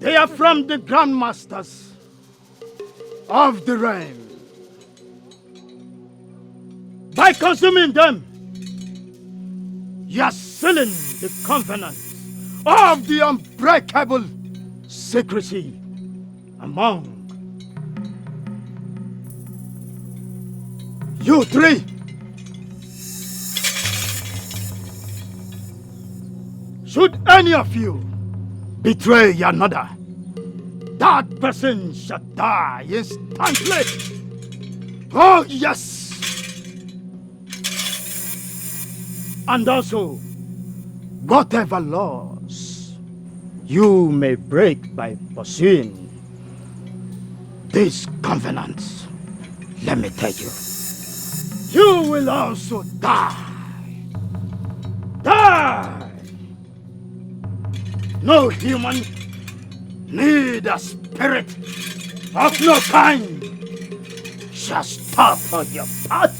They are from the grandmasters of the realm. By consuming them, you are sealing the covenant of the unbreakable secrecy among you three. Should any of you betray another, that person shall die instantly. Oh, yes. And also, whatever laws you may break by pursuing these covenants, let me tell you, you will also die. Die! No human, neither spirit of no kind shall stop on your path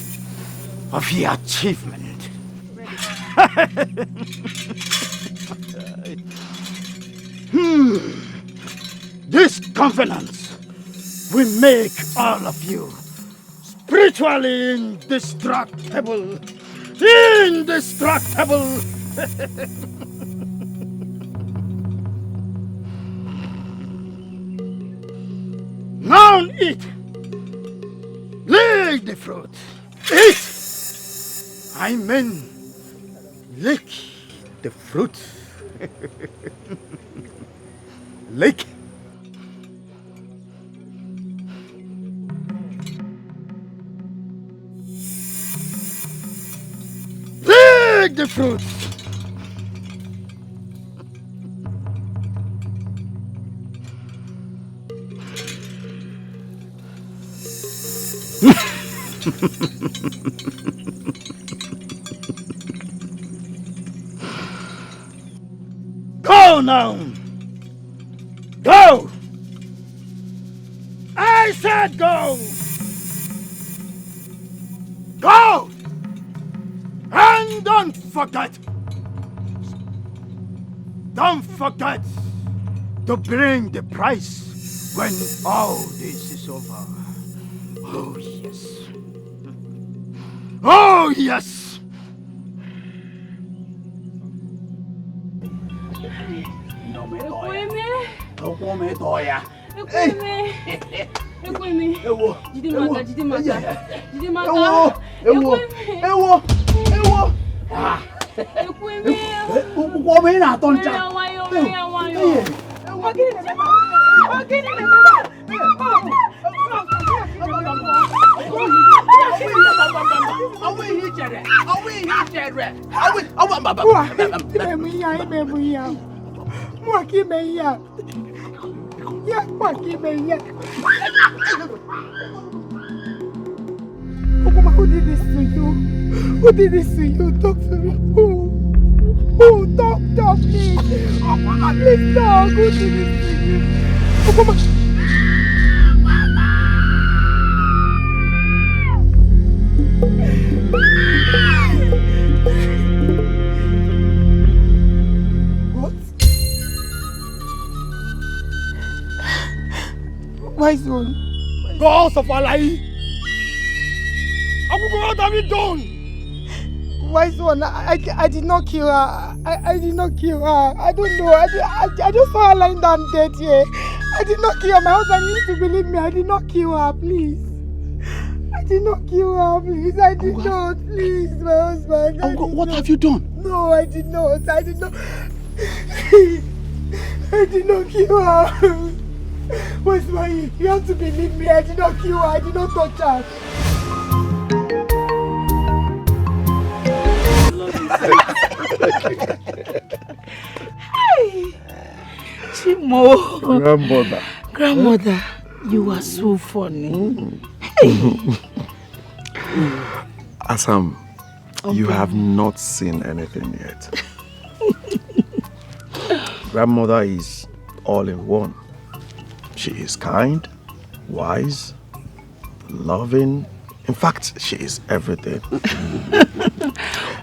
of your achievement. This covenant will make all of you spiritually indestructible. Indestructible! Now eat! Lick the fruit! Eat! I mean, lick the fruit. Lick. Lick the fruit. Go now! Go! I said go! Go! And don't forget to bring the price when all this is over. Oh, yes. Oh, yes! Who did this to you? Who did this to you? Talk to me. Who? Talk to me. Please talk. Who did this to you? Wise one. Gods of Allah! What have you done? Wise one, I did not kill her. I did not kill her. I don't know. I just saw her lying down dead here. I did not kill her. My husband needs to believe me. I did not kill her, please. I did not kill her, please. I did not, please, my husband. What have you done? No, I did not. I did not. I did not kill her. Where's my? You have to believe me. I did not kill her. I did not touch her. Hey, Chimo. Grandmother, you are so funny. Hey. Asam, you have not seen anything yet. Grandmother is all in one. She is kind, wise, loving. In fact, she is everything.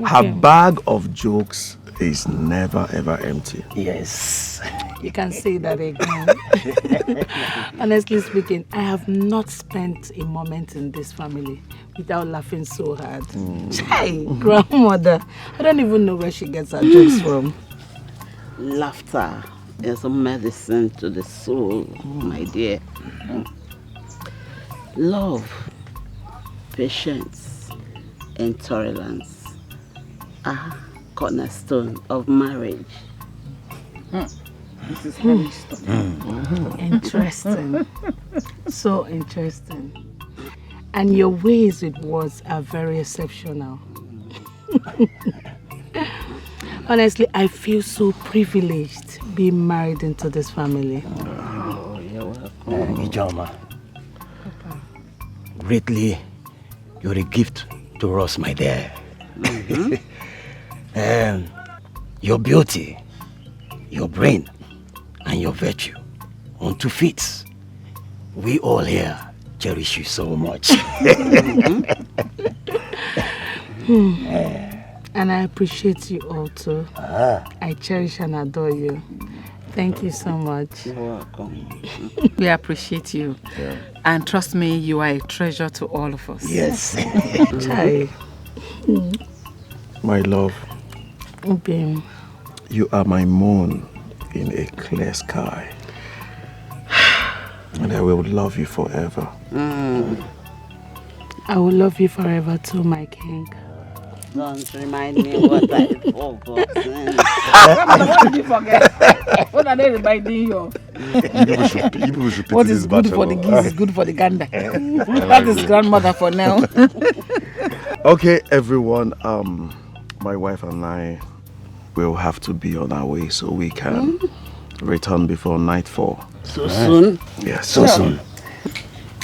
Her bag of jokes is never ever empty. Yes, you can say that again. Honestly speaking, I have not spent a moment in this family without laughing so hard. Chai, grandmother, I don't even know where she gets her jokes from. Laughter is a medicine to the soul, my dear. Love, patience, and tolerance are cornerstone of marriage. This is Banished. Interesting. So interesting. And your ways with words are very exceptional. Honestly, I feel so privileged being married into this family. Oh, you're welcome. Ijoma. Greatly, you're a gift to us, my dear. Your beauty, your brain, and your virtue on 2 feet. We all here cherish you so much. And I appreciate you all too. I cherish and adore you. Thank you so much. You're welcome. We appreciate you. Yeah. And trust me, you are a treasure to all of us. Yes. Chai. My love, Bim. you are my moon in a clear sky. And I will love you forever. I will love you forever too, my king. Don't remind me what I forgot. What did you forget? What are they reminding you of? You people should pity What this is good for the bachelor. geese is good for the gander. That is grandmother for now. Okay, everyone. My wife and I will have to be on our way so we can return before nightfall. So soon? Yes, So soon.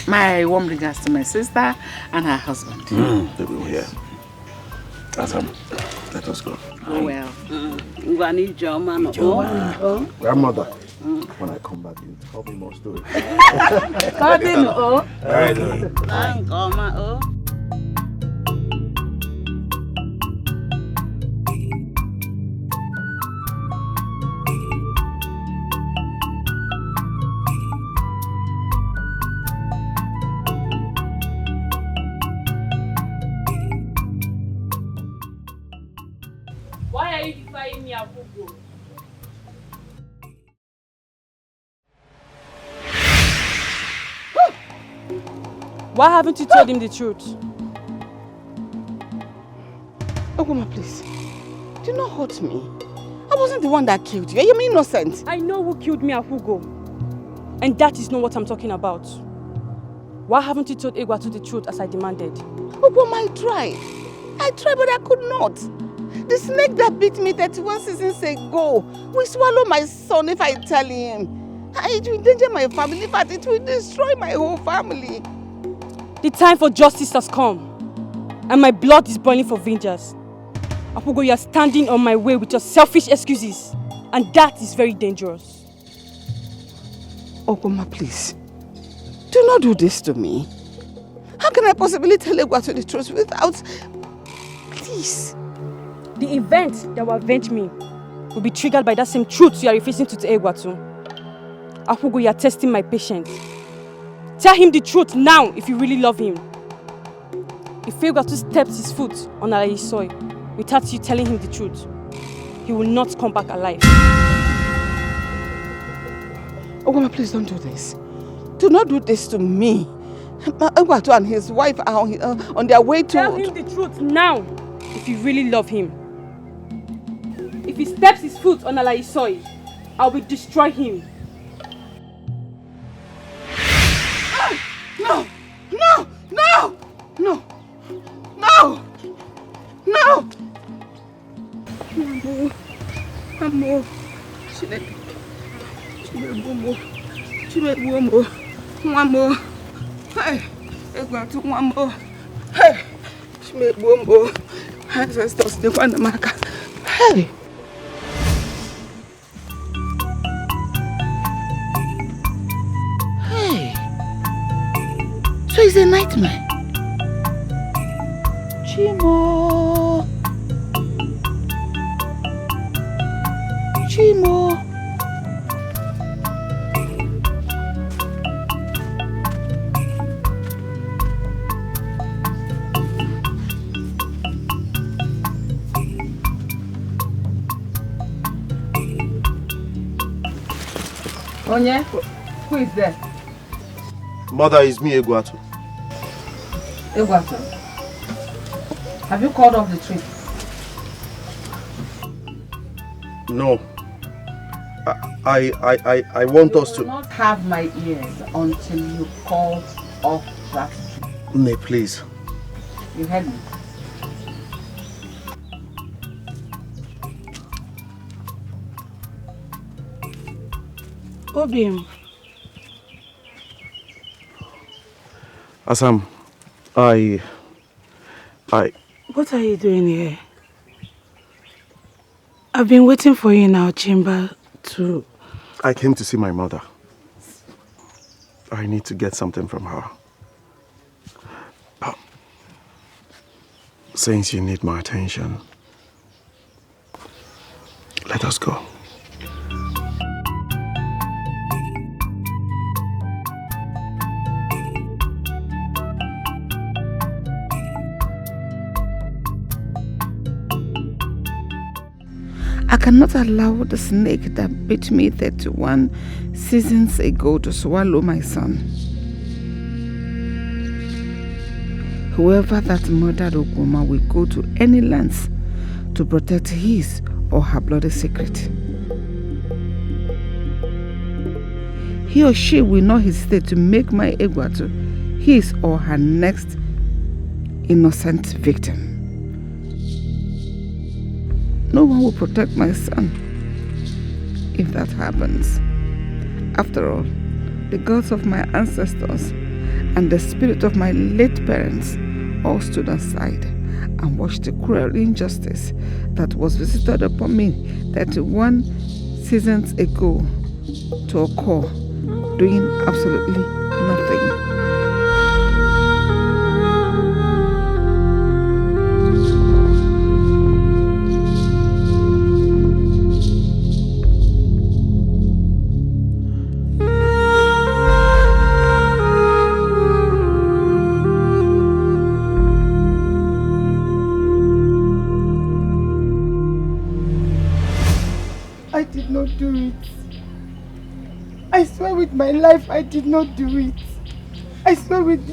My warm regards to my sister and her husband. They will hear. Adam, let us go. Oh well. Grandmother, when I come back, you tell me more stories. Why are you defying me, Abugo? Why haven't you told him the truth? Oguma, please. Do not hurt me. I wasn't the one that killed you. I am innocent. I know who killed me, Abugo. And that is not what I'm talking about. Why haven't you told Egwatu the truth as I demanded? Oguma, I tried. I tried, but I could not. The snake that bit me 31 seasons ago will swallow my son if I tell him. It will endanger my family. In fact, it will destroy my whole family. The time for justice has come. And my blood is boiling for vengeance. Apugo, you are standing on my way with your selfish excuses. And that is very dangerous. Oguma, please. Do not do this to me. How can I possibly tell Egwatu the truth without... Please. The event that will avenge me will be triggered by that same truth you are refusing to Egwatu. Apugo, you are testing my patience. Tell him the truth now if you really love him. If Egwatu steps his foot on Alayi's soil without you telling him the truth, he will not come back alive. Oguma, please don't do this. Do not do this to me. Egwatu and his wife are on their way to... Tell him the truth now if you really love him. If he steps his foot on Alayi's soil, I will destroy him. No! No! No! No! No! No! Amo. Chimebumo. Mwamo. Hey! Egwatu mwamo. Hey! Chimebumo. Ancestors, the one Maka. Hey! Hey! So it's a nightmare. Chimo. Chimo. Onye, who is there? Mother, is me, Egwatu. Egwatu. Have you called off the trip? No. I want us to... You will not have my ears until you call off that trip. Nay, please. You heard me? Obim. Asam, What are you doing here? I've been waiting for you in our chamber to... I came to see my mother. I need to get something from her. Since you need my attention, let us go. I cannot allow the snake that bit me 31 seasons ago to swallow my son. Whoever that murdered Ogwoma will go to any lengths to protect his or her bloody secret. He or she will not hesitate to make my Egwatu his or her next innocent victim. No one will protect my son if that happens. After all, the gods of my ancestors and the spirit of my late parents all stood aside and watched the cruel injustice that was visited upon me 31 seasons ago to occur, doing absolutely nothing. I did not do it. I swear with my life I did not do it. I swear with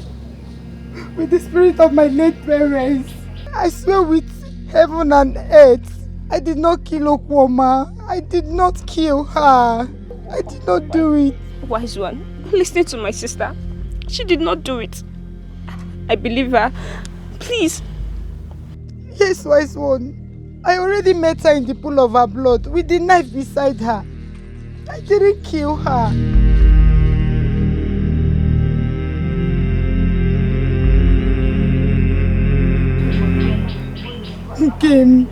the spirit of my late parents. I swear with heaven and earth. I did not kill Ogwoma. I did not kill her. I did not do it. Wise one, listen to my sister. She did not do it. I believe her. Please. Yes, wise one. I already met her in the pool of her blood with the knife beside her. I didn't kill her. Kim.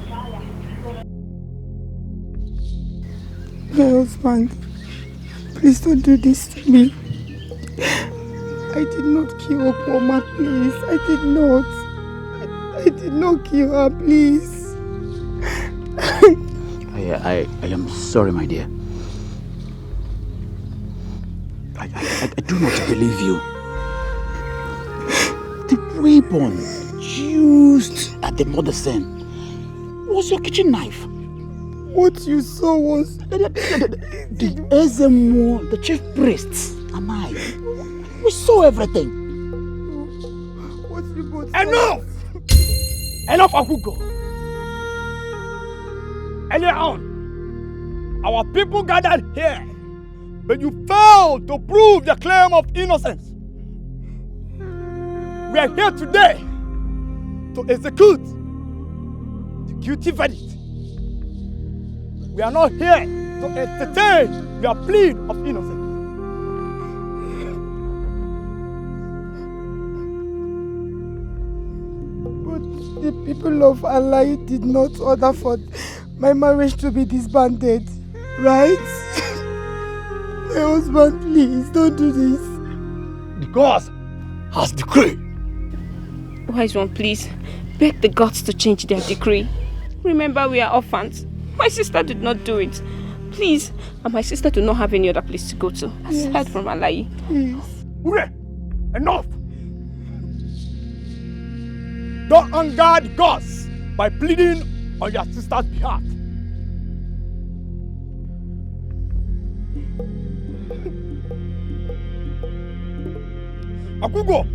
My husband, please don't do this to me. I did not kill Ogwoma, please. I did not. I did not kill her, please. I am sorry, my dear. I do not believe you. The weapon used at the murder scene was your kitchen knife. What you saw was... The Ezemo, the chief priests, and I, we saw everything. What you both Enough! Enough, Ahugo! Earlier on, our people gathered here, but you failed to prove the claim of innocence. We are here today to execute the guilty verdict. We are not here to entertain your plea of innocence. But the people of Allah did not order for my marriage to be disbanded, right? My husband, please, don't do this. The gods has decreed. Wise one, please. Beg the gods to change their decree. Remember, we are orphans. My sister did not do it. Please, and my sister do not have any other place to go to, aside from Alai. Please. Ure, enough! Don't anger the gods by pleading on your sister's behalf. Akugo,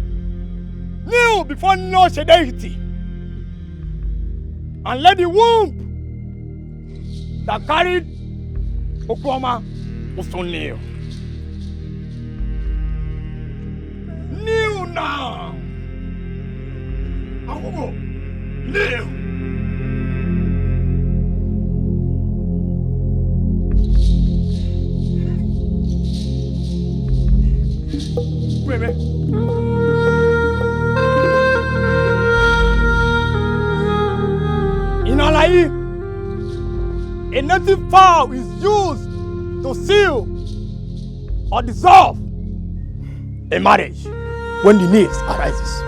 kneel before no deity and let the womb that carried Oklahoma also kneel. Kneel now! Akugo, kneel! Wait a minute. In Alai, a native vow is used to seal or dissolve a marriage when the need arises.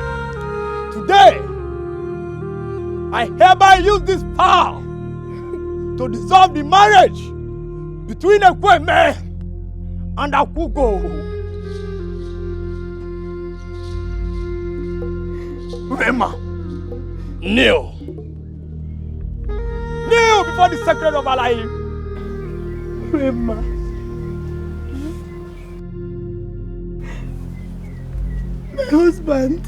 Today, I hereby use this vow to dissolve the marriage between Ekweme and Akugo. Rema, kneel. Kneel before the secret of Alai. Rema. My husband.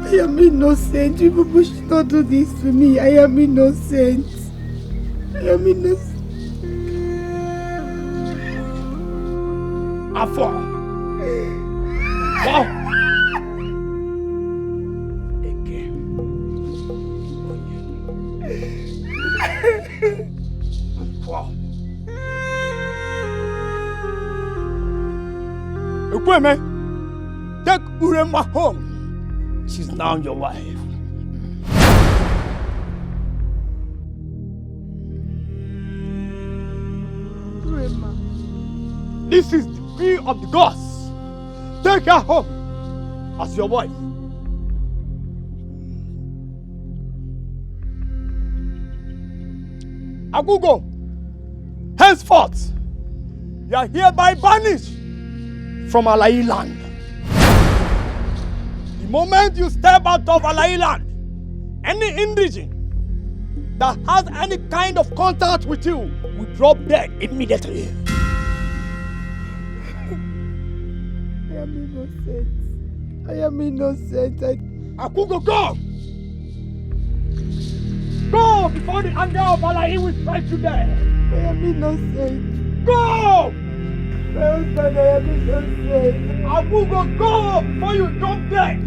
I am innocent. You people should not do this to me. I am innocent. I am innocent. Afọ. Wow. Ekweme, take Urema home. She's now your wife. Urema. This is the will of the gods. Take her home as your wife. Akugo, henceforth, you are hereby banished from Alai land. The moment you step out of Alai land, any indigene that has any kind of contact with you will drop dead immediately. I am innocent. I am innocent. Akugo, go! Go before the anger of Alai will strike you dead. I am innocent. Go! My husband, I am innocent. Akugo, go before you drop dead.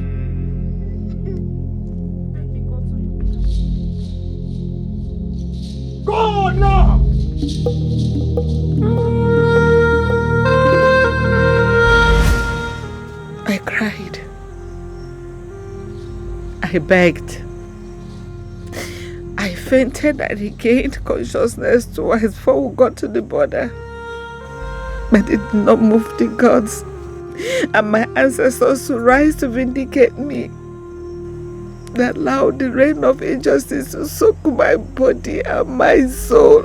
Go now! I cried. I begged. I fainted and regained consciousness twice before we got to the border. But it did not move the gods and my ancestors to rise to vindicate me. That allowed the reign of injustice to soak my body and my soul.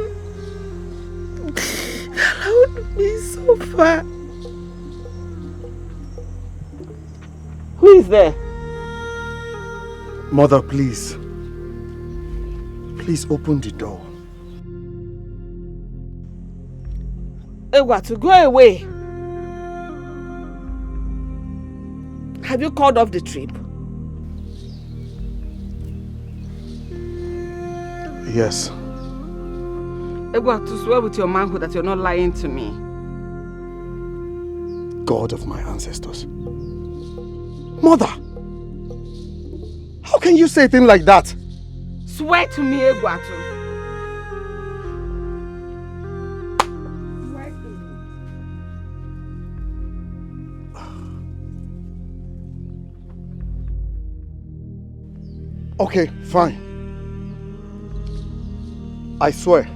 That allowed me so far. Who is there? Mother, please. Please open the door. Egwatu, go away. Have you called off the trip? Yes. Egwatu, swear with your manhood that you're not lying to me. God of my ancestors. Mother! How can you say a thing like that? Swear to me, Egwatu. Okay, fine. I swear,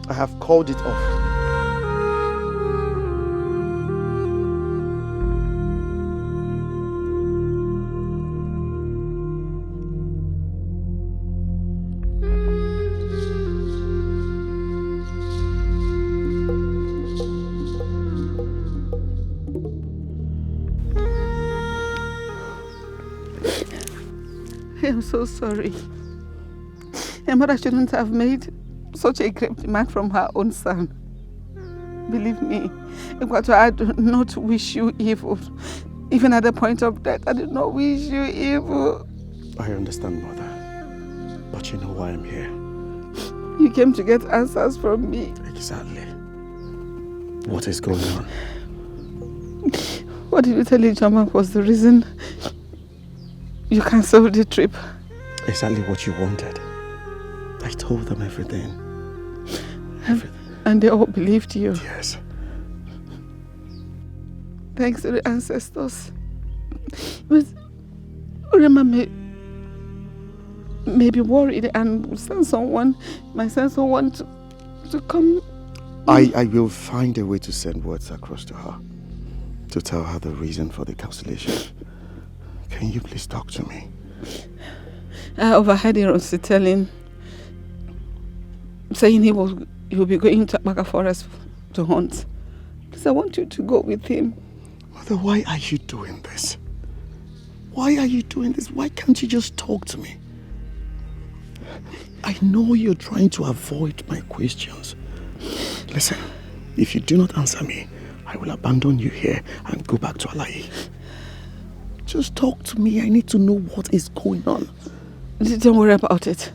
I have called it off. I am so sorry. A mother shouldn't have made such a grave demand from her own son. Believe me, I do not wish you evil. Even at the point of death, I did not wish you evil. I understand, Mother. But you know why I'm here. You came to get answers from me. Exactly. What is going on? What did you tell Ijoma was the reason you cancelled the trip? Exactly what you wanted. I told them everything. And they all believed you? Yes. Thanks to the ancestors. But Urema may be worried and might send someone to come. I will find a way to send words across to her. To tell her the reason for the cancellation. Can you please talk to me? I overheard Ironsi saying he will be going to Akbaka Forest to hunt. Please, I want you to go with him. Mother, why are you doing this? Why are you doing this? Why can't you just talk to me? I know you're trying to avoid my questions. Listen, if you do not answer me, I will abandon you here and go back to Alai. Just talk to me. I need to know what is going on. Don't worry about it.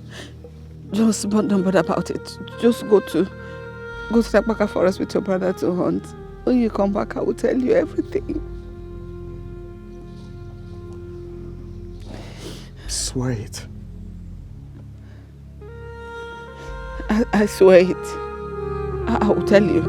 Don't bother about it. Just go to the Akbaka Forest with your brother to hunt. When you come back, I will tell you everything. Swear it. I swear it. I will tell you.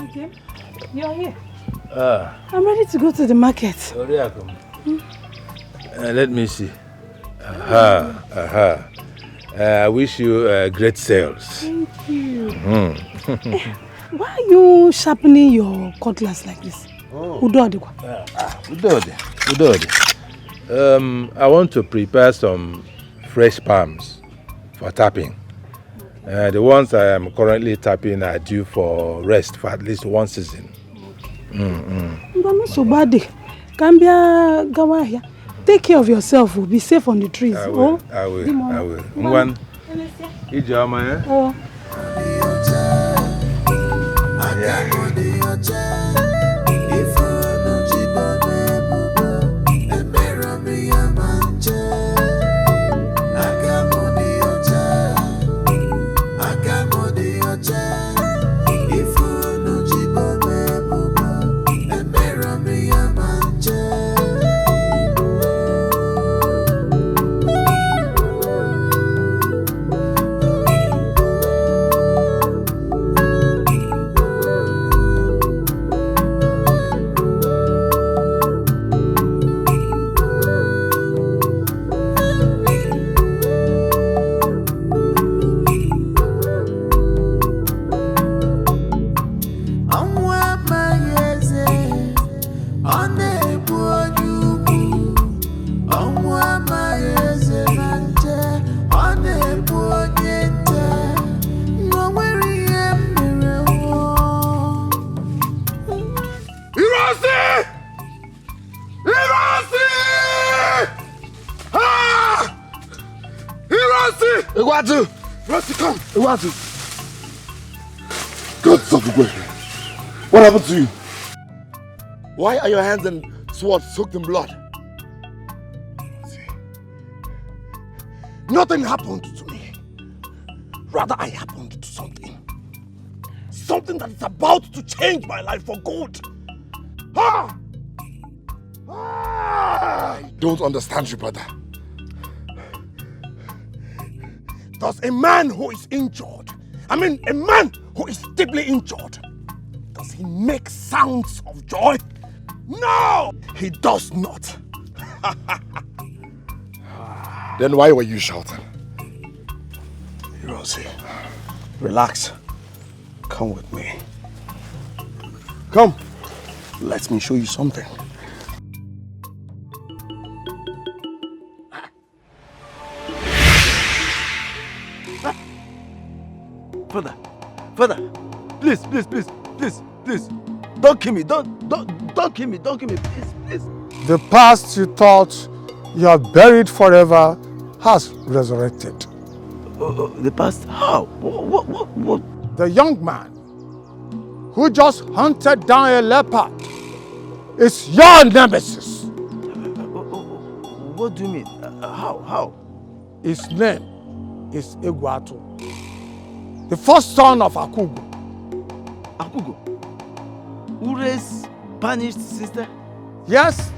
Okay, you're here. I'm ready to go to the market. Let me see. I wish you great sales. Thank you. Why are you sharpening your cutlass like this? Udodi. I want to prepare some fresh palms for tapping. The ones I am currently tapping are due for rest for at least one season. Take care of yourself. Be safe on the trees. I will. One. What happened to you? Why are your hands and swords soaked in blood? Nothing happened to me. Rather, I happened to something. Something that is about to change my life for good. I don't understand you, brother. Does a man who is injured, a man who is deeply injured, does he make sounds of joy? No, he does not. Then why were you shouting? Rosie, relax. Come with me. Come. Let me show you something. Father, please. Don't kill me, don't kill me, please. The past you thought you had buried forever has resurrected. The past? How? What? The young man who just hunted down a leopard is your nemesis. What do you mean? How? His name is Egwatu, the first son of Akugo. Akugo? Ure's banished sister? Yes,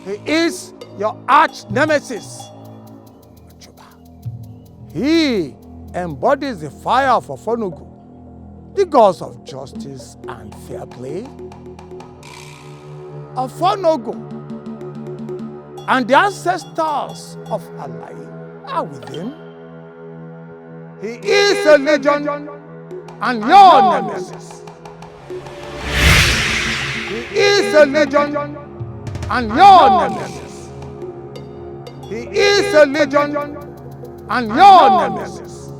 he is your arch nemesis. He embodies the fire of Ofonogo, the gods of justice and fair play. Ofonogo and the ancestors of Alai are with him. He is a legend and your nemesis. He is a legend and your nemesis. He is a legend and your nemesis.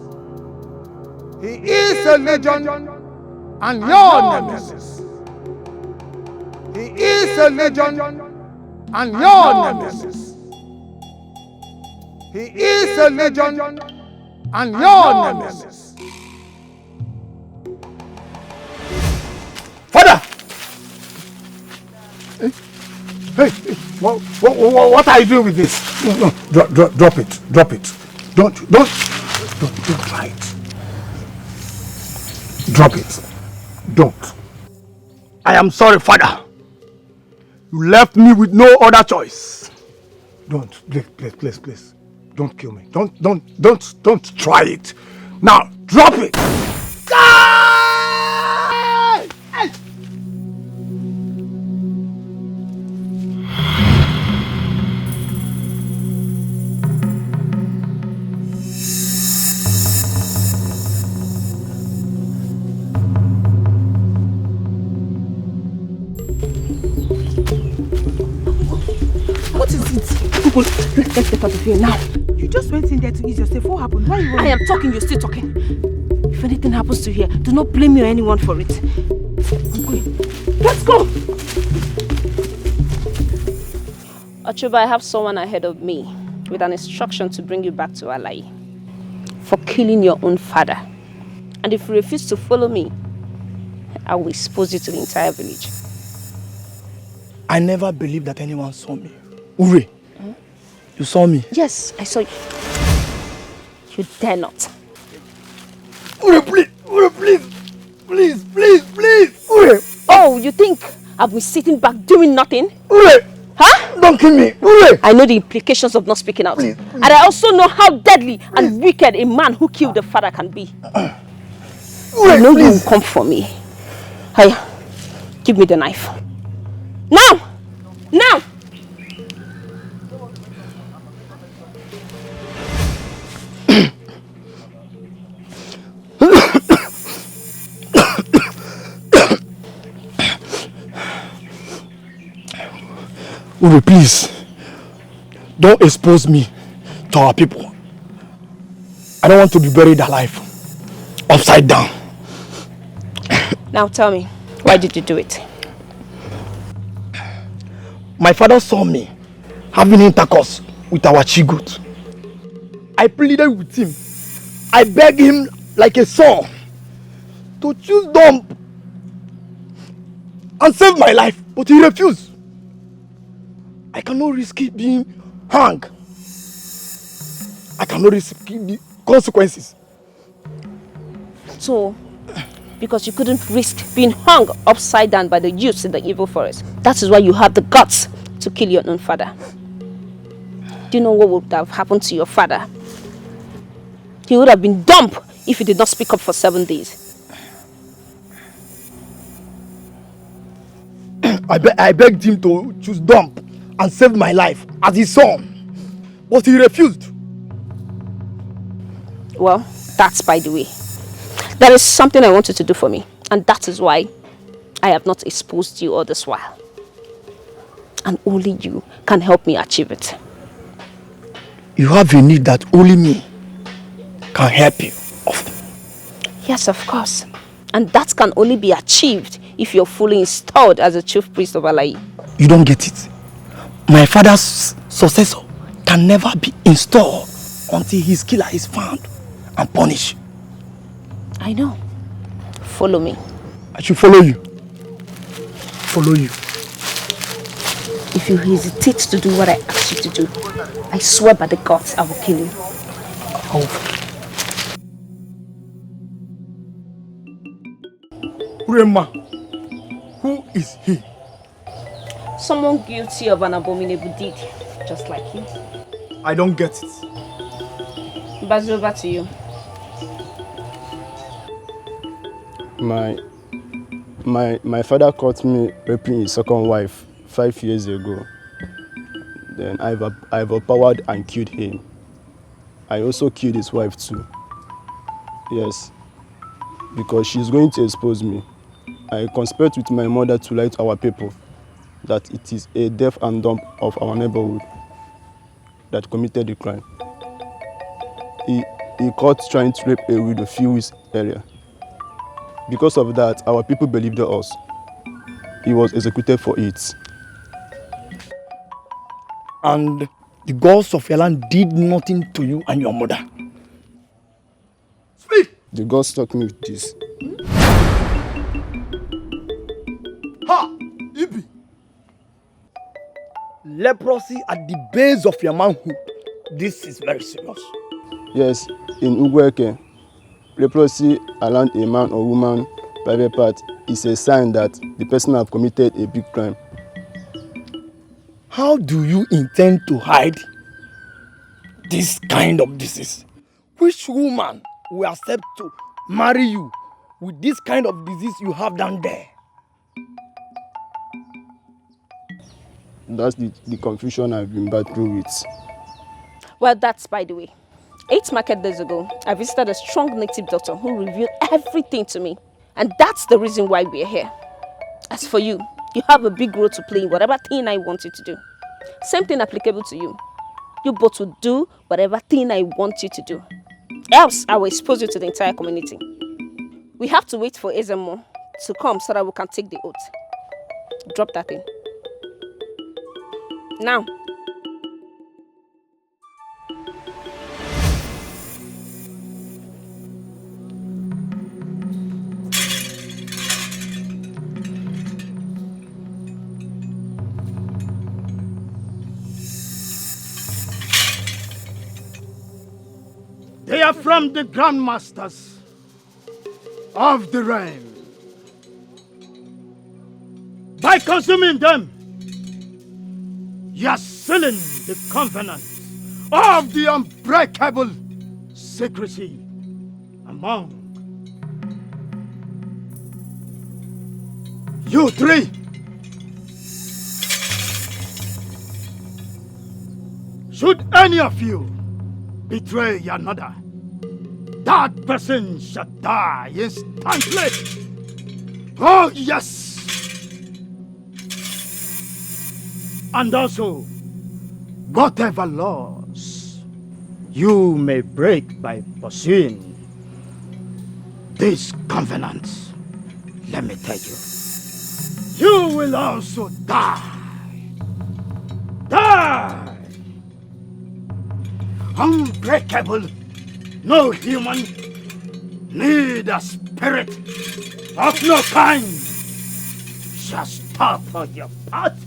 He is a legend and your nemesis. He is a legend and your nemesis. He is a legend and your nemesis. Father! Hey, what are you doing with this? No, drop it. Don't try it. Drop it. Don't. I am sorry, Father. You left me with no other choice. Don't, please. Don't kill me. Don't try it. Now, drop it. Let's get out of here now. You just went in there to ease yourself. What happened? Why are you running? I am talking, you're still talking. If anything happens to here, do not blame me or anyone for it. I'm going. Let's go! Achuba, I have someone ahead of me with an instruction to bring you back to Alai for killing your own father. And if you refuse to follow me, I will expose you to the entire village. I never believed that anyone saw me. Ure, you saw me? Yes, I saw you. You dare not. Ure, please! Ure! Oh, you think I've been sitting back doing nothing? Ure! Huh? Don't kill me! Ure! I know the implications of not speaking out. Please. And I also know how deadly and wicked a man who killed the father can be. Ure, I know you will please. come for me. Hey, give me the knife. Now! Now! Ure, please. Don't expose me to our people. I don't want to be buried alive. Upside down. Now tell me, why did you do it? My father saw me having intercourse with our chigoot. I pleaded with him. I begged him like a son to choose dump and save my life, but he refused. I cannot risk it being hung. I cannot risk the consequences. So, because you couldn't risk being hung upside down by the youths in the evil forest, that is why you have the guts to kill your own father. Do you know what would have happened to your father? He would have been dumped if he did not speak up for 7 days. I begged him to choose dump and save my life as his son, but he refused. Well, that's by the way. There is something I want you to do for me, and that is why I have not exposed you all this while. And only you can help me achieve it. You have a need that only me can help you. Yes, of course. And that can only be achieved if you're fully installed as a chief priest of Alai. You don't get it. My father's successor can never be installed until his killer is found and punished. I know. Follow me. I should follow you. Follow you. If you hesitate to do what I ask you to do, I swear by the gods I will kill you. Urema, who is he? Someone guilty of an abominable deed, just like you. I don't get it. Buzz over to you. My father caught me raping his second wife 5 years ago. Then I've overpowered and killed him. I also killed his wife too. Yes, because she's going to expose me. I conspired with my mother to lie to our people that it is a deaf and dumb of our neighborhood that committed the crime. He caught trying to rape a widow a few weeks earlier. Because of that, our people believed us. He was executed for it. And the gods of your land did nothing to you and your mother. Speak! The gods struck me with this. Ha! Ibi! Leprosy at the base of your manhood. This is very serious. Yes, in Ugweke, leprosy around a man or woman private part is a sign that the person has committed a big crime. How do you intend to hide this kind of disease? Which woman will accept to marry you with this kind of disease you have down there? That's the confusion I've been battling with. Well, that's by the way. 8 market days ago, I visited a strong native doctor who revealed everything to me. And that's the reason why we're here. As for you, you have a big role to play in whatever thing I want you to do. Same thing applicable to you. You both will do whatever thing I want you to do. Else, I will expose you to the entire community. We have to wait for Ezemo to come so that we can take the oath. Drop that thing. Now. They are from the grandmasters of the realm. By consuming them, you are sealing the covenant of the unbreakable secrecy among you three. Should any of you betray another, that person shall die instantly. Oh, yes. And also, whatever laws you may break by pursuing these covenants, let me tell you, you will also die. Die! Unbreakable, no human, neither spirit of no kind shall stop on your path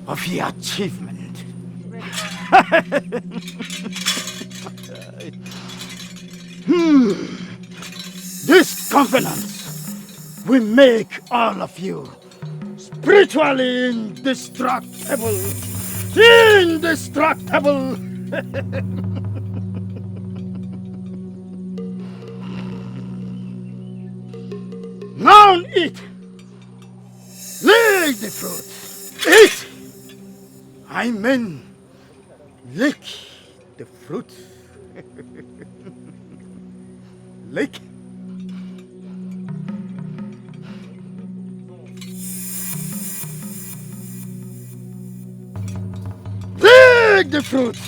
of your achievement. This covenant will make all of you spiritually indestructible. Indestructible! Now eat! Lick the fruit! Eat! I mean, lick the fruit. lake. Take the fruits.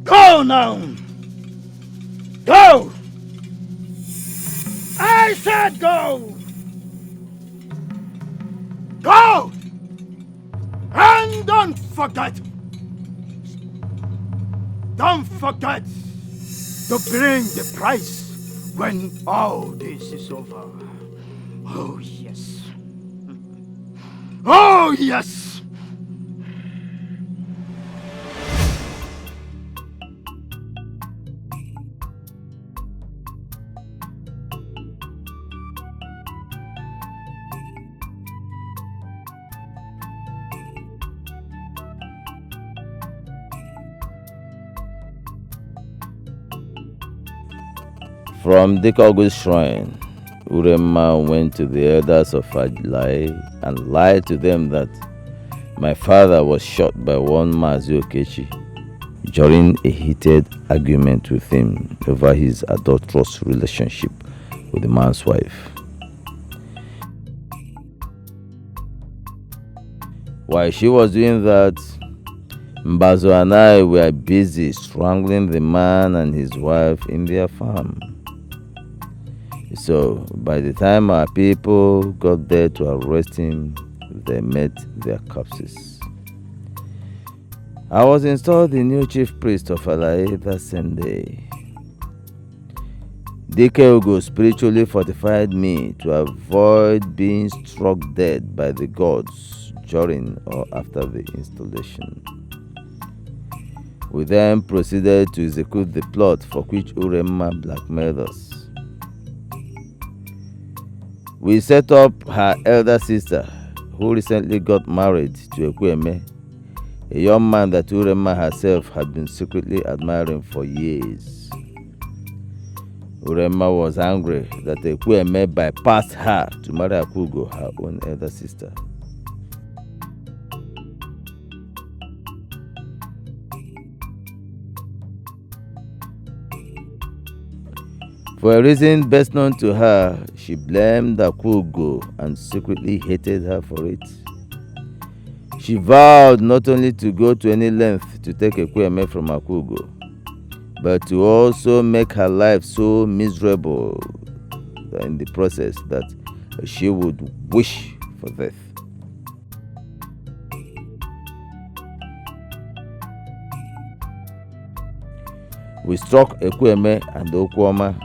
Go now! Go! I said go! Go! And don't forget to bring the price when all this is over. Oh yes. Oh yes! From Dikogu's shrine, Uremma went to the elders of Ajlai and lied to them that my father was shot by one Mazi Okechi during a heated argument with him over his adulterous relationship with the man's wife. While she was doing that, Mbazo and I were busy strangling the man and his wife in their farm. So, by the time our people got there to arrest him, they met their corpses. I was installed the new chief priest of Alai that same day. Dikeugo spiritually fortified me to avoid being struck dead by the gods during or after the installation. We then proceeded to execute the plot for which Uremma blackmailed us. We set up her elder sister, who recently got married to Ekweme, a young man that Uremma herself had been secretly admiring for years. Uremma was angry that Ekweme bypassed her to marry Akugo, her own elder sister. For a reason best known to her, she blamed Akugo and secretly hated her for it. She vowed not only to go to any length to take Ekweme from Akugo, but to also make her life so miserable in the process that she would wish for death. We struck Ekweme and Okwoma,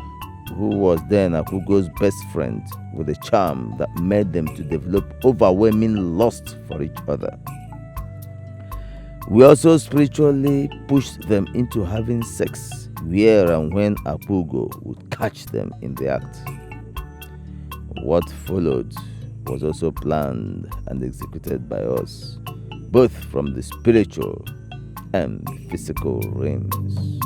who was then Akugo's best friend, with a charm that made them to develop overwhelming lust for each other. We also spiritually pushed them into having sex where and when Akugo would catch them in the act. What followed was also planned and executed by us, both from the spiritual and physical realms.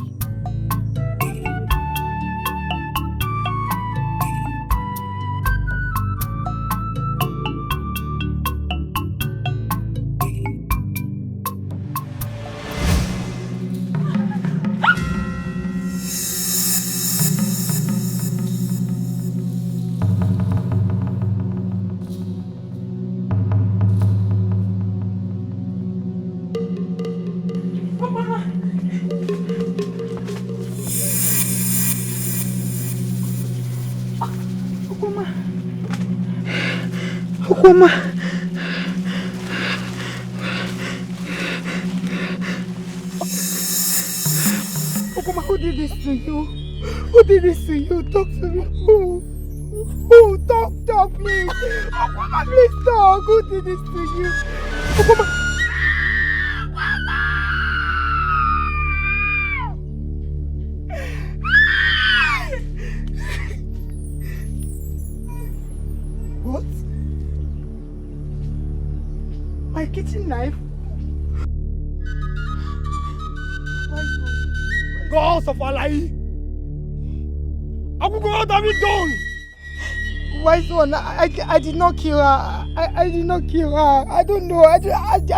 Okoma. Okoma, who did this to you? Who did this to you? Talk to me. Who? Talk, please. Okoma, please talk. Who did this to you? Okoma. What? My kitchen knife? Gods of Alai, Akugo, what have you done? Wise one, I did not kill her. I did not kill her. I don't know. I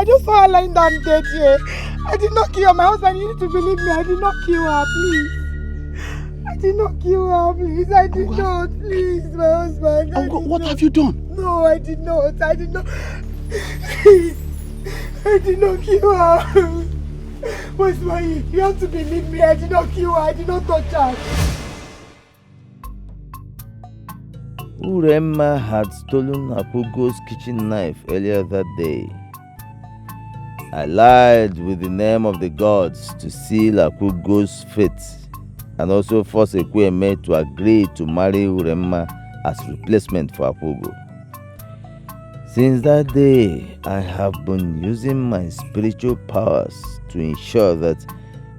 just saw her lying down dead here. I did not kill her. My husband, you need to believe me. I did not kill her, please. I did not kill her, please. I did not, please, my husband. What have you done? No, I did not. I did not. Please. I did not kill her. Where's my? You have to believe me. I did not kill her. I did not touch her. Uremma had stolen Akugo's kitchen knife earlier that day. I lied with the name of the gods to seal Akugo's fate and also force Ekweme to agree to marry Uremma as replacement for Akugo. Since that day, I have been using my spiritual powers to ensure that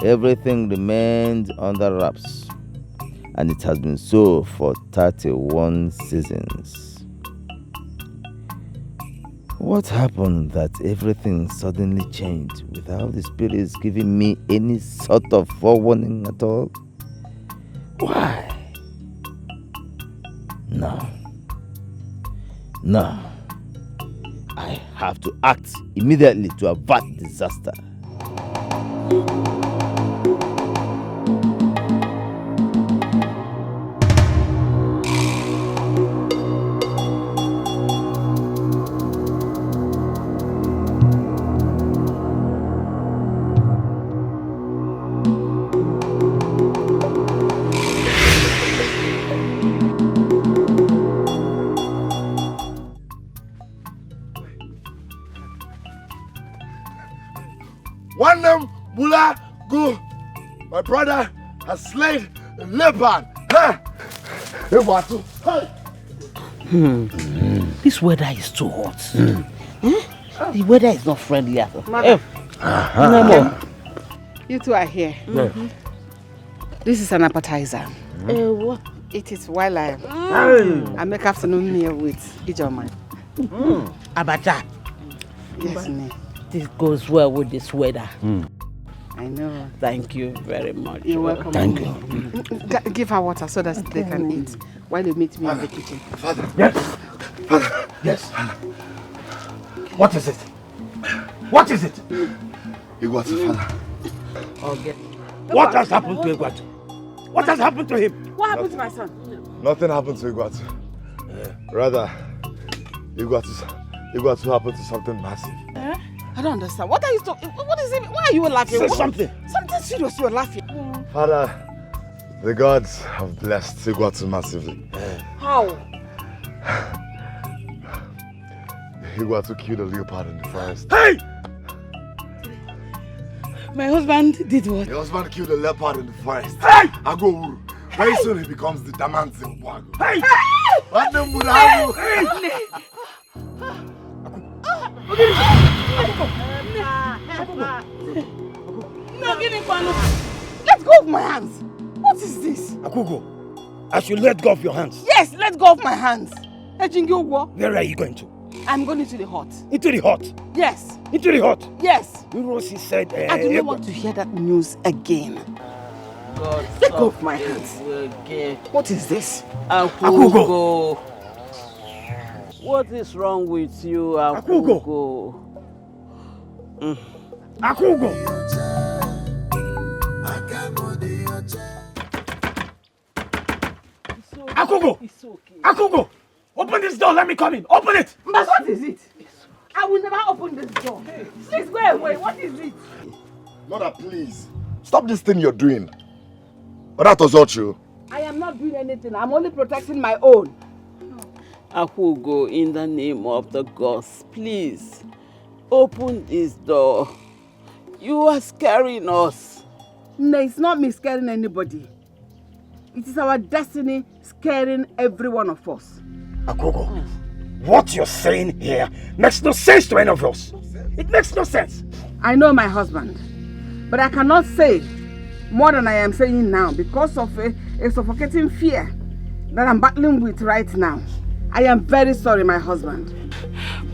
everything remained under wraps. And it has been so for 31 seasons. What happened that everything suddenly changed without the spirits giving me any sort of forewarning at all? Why? No. I have to act immediately to avert disaster. One name, Bula, go. My brother has slain a leopard. This weather is too hot. The weather is not friendly at all. Mother. No. You two are here. This is an appetizer. What? It is while I make afternoon meal with Ijoma. Abacha. Yes, ma'am. This goes well with this weather. I know. Thank you very much. You're welcome. Thank you. Give her water so that they can eat while you meet me in the kitchen. Father. Yes. Father. Yes. What is it? What is it? Igwatu, father. What has happened to Igwatu? What has happened to him? What happened to my son? Nothing happened to Igwatu. Rather, Igwatu happened to something massive. I don't understand. What are you talking? What is it? Why are you laughing? Say something. Something serious. You're laughing. Father, the gods have blessed Igwatu massively. How? Igwatu killed a leopard in the forest. Hey! My husband did what? Your husband killed a leopard in the forest. Hey! Ago Uru. Very soon he becomes the Damanzi of Wago. Hey! What the Murago? No, give me one. Let go of my hands. What is this? Akugo, I should let go of your hands. Yes, let go of my hands. Where are you going to? I'm going into the hut. Into the hut? Yes. Into the hut? Yes. Rosie said... I do not want to hear that news again. Let go of my hands. What is this? Akugo. What is wrong with you, Akugo? Akugo! Akugo! It's okay. Akugo! Open this door, let me come in. Open it! But what is it? I will never open this door. Please go away. What is it? Mother, please. Stop this thing you're doing. But that was not you. I am not doing anything. I'm only protecting my own. Akugo, in the name of the gods, please open this door. You are scaring us. No, it's not me scaring anybody. It is our destiny scaring every one of us. Akugo, what you're saying here makes no sense to any of us. It makes no sense. I know my husband, but I cannot say more than I am saying now because of a suffocating fear that I'm battling with right now. I am very sorry, my husband.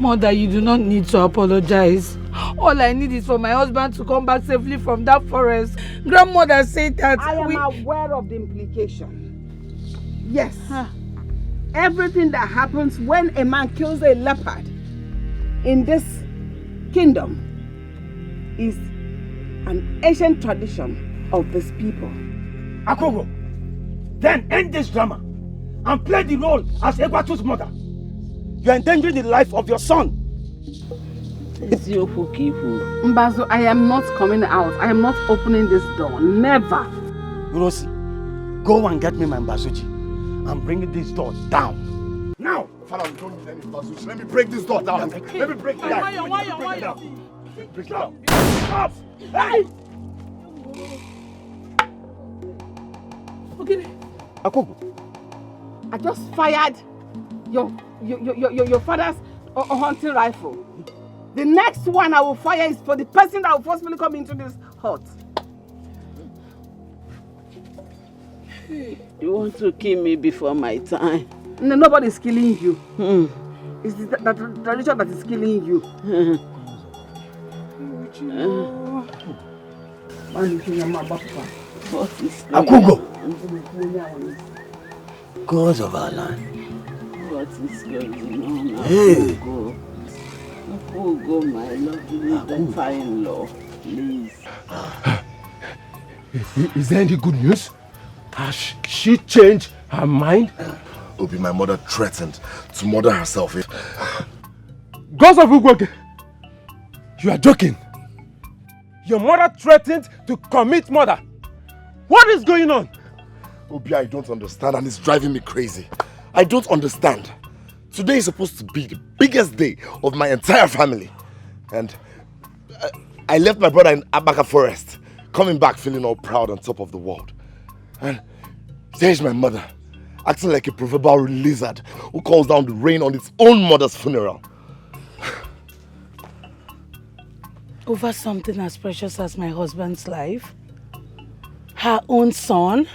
Mother, you do not need to apologize. All I need is for my husband to come back safely from that forest. Grandmother said that I am aware of the implication. Yes. Everything that happens when a man kills a leopard in this kingdom is an ancient tradition of this people. Akogo, then end this drama and play the role as Egwatu's mother. You are endangering the life of your son. Mbazo, I am not coming out. I am not opening this door. Never. Rosi, go and get me my Mbazuji and bring this door down. Now! Father, we don't need any Mbazuji. Let me break this door down. Let me break it down. Break it down. Stop! Hey! Okay. Akogo. I just fired your father's hunting rifle. The next one I will fire is for the person that will forcefully come into this hut. You want to kill me before my time? No, nobody's killing you. It's the tradition that is killing you. What is Akogo! Gods of our land. What is going on? Hey! Akogo, my lovely daughter-in-law, please. Is there any good news? Has she changed her mind? Obi, my mother threatened to murder herself. Gods of Ugwoke! You are joking. Your mother threatened to commit murder. What is going on? Obi, I don't understand and it's driving me crazy. I don't understand. Today is supposed to be the biggest day of my entire family. And I left my brother in Abaka Forest, coming back feeling all proud on top of the world. And there's my mother, acting like a proverbial lizard who calls down the rain on its own mother's funeral. Over something as precious as my husband's life? Her own son?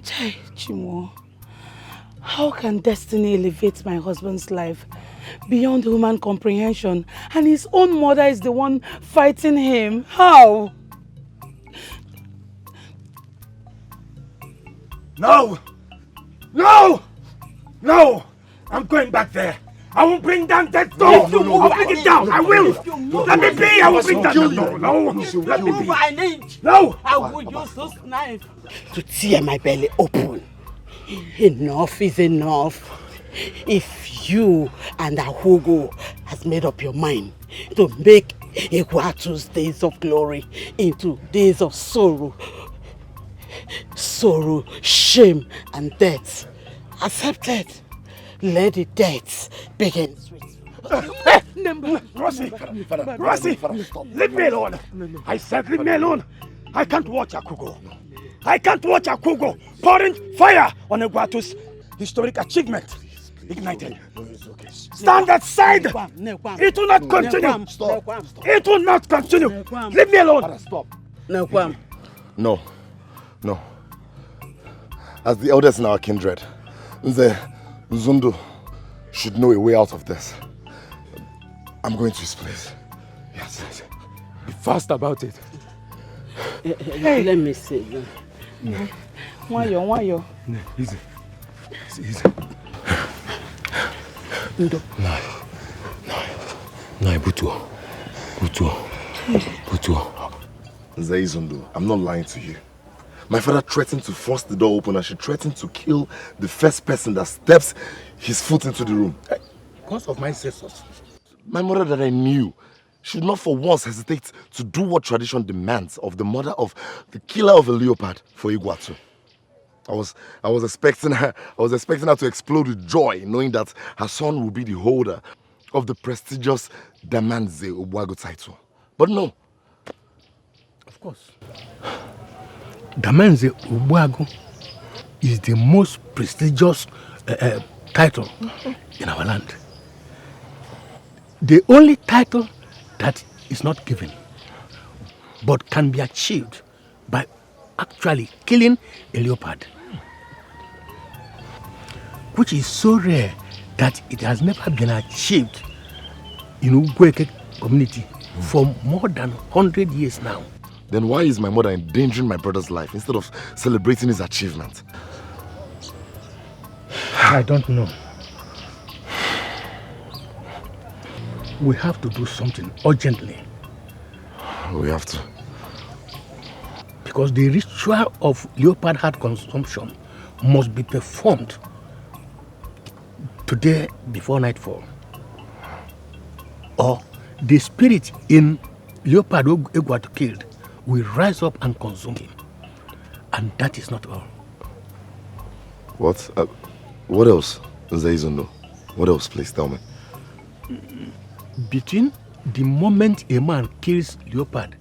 Chai, Chimo. How can destiny elevate my husband's life beyond human comprehension and his own mother is the one fighting him? How? No! No! No! I'm going back there. I will bring down that door. I'll bring it down. I will. Let me be. I will bring down the door. No. Let me be. An inch. No. I will use this knife To tear my belly open. Enough is enough. If you and Ahugo has made up your mind to make Egwatu's days of glory into days of sorrow, shame, and death, accept it. Let the death begin. Rossi, leave me alone. I said leave me alone. I can't watch Akogo. I can't watch Akogo pouring fire on Egwatu's historic achievement. Ignited. Stand aside. It will not continue. Stop. It will not continue. Leave me alone. Stop. No. No. As the eldest in our kindred, the Zundu should know a way out of this. I'm going to his place. Yes. Be fast about it. Hey. Let me see. Wayo. Easy. No, Butuo. Zaizundu, I'm not lying to you. My father threatened to force the door open and she threatened to kill the first person that steps his foot into the room. Because of my sisters. My mother that I knew should not for once hesitate to do what tradition demands of the mother of the killer of a leopard for Egwatu. I was expecting her to explode with joy, knowing that her son will be the holder of the prestigious Damanze Obwago title. But no. Of course. Damanze Obwago is the most prestigious title in our land. The only title that is not given, but can be achieved by actually killing a leopard, which is so rare that it has never been achieved in Ugweke community for more than 100 years now. Then why is my mother endangering my brother's life instead of celebrating his achievement? I don't know. We have to do something urgently. We have to. Because the ritual of leopard heart consumption must be performed today before nightfall. Or the spirit in leopard Egwatu killed will rise up and consume him. And that is not all. What else? Zaizundo? What else, please tell me? Between the moment a man kills leopard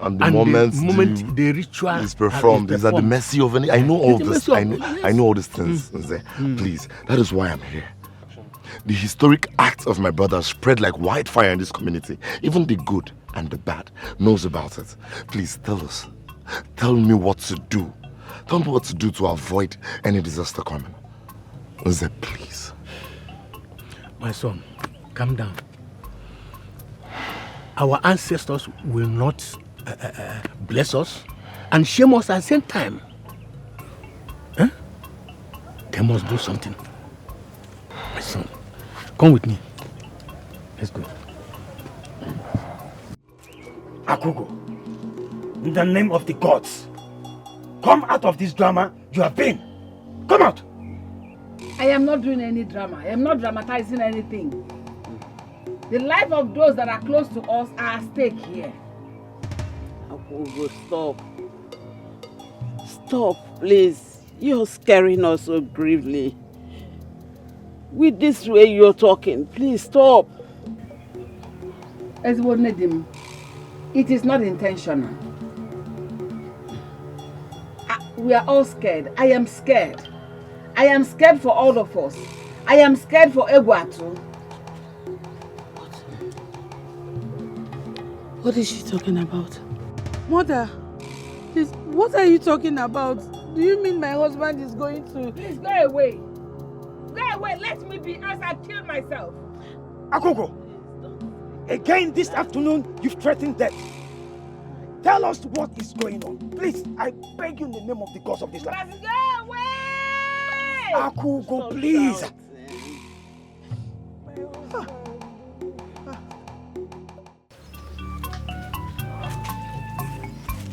and the moment the ritual is performed, is at the mercy of any. I know all this. I know all these things. Please, that is why I'm here. The historic acts of my brother spread like wildfire in this community. Even the good and the bad knows about it. Please tell us. Tell me what to do. Tell me what to do to avoid any disaster coming. Nze, please. My son, calm down. Our ancestors will not bless us and shame us at the same time. Huh? They must do something. My son, come with me. Let's go. Akugo, in the name of the gods, come out of this drama you have been. Come out. I am not doing any drama. I am not dramatizing anything. The life of those that are close to us are at stake here. Akugo, stop. Stop, please. You're scaring us so gravely. With this way you're talking, please stop. Nedim, it is not intentional. We are all scared. I am scared. I am scared for all of us. I am scared for Egwatu. What is she talking about? Mother, please, what are you talking about? Do you mean my husband is going to... Please go away. Go away, let me be as I killed myself. Akugo, again this afternoon you've threatened death. Tell us what is going on. Please, I beg you in the name of the gods of this land. Let's go away! Akugo, please.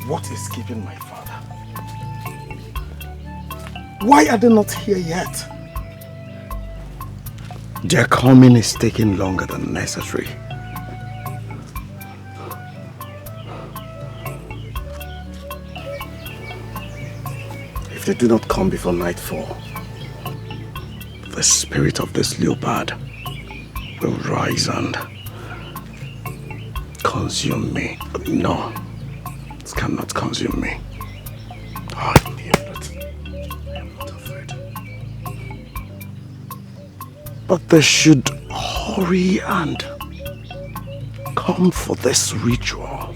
What is keeping my father? Why are they not here yet? Their coming is taking longer than necessary. If they do not come before nightfall, the spirit of this leopard will rise and consume me. No, it cannot consume me. I knew it. I am not afraid. But they should hurry and come for this ritual.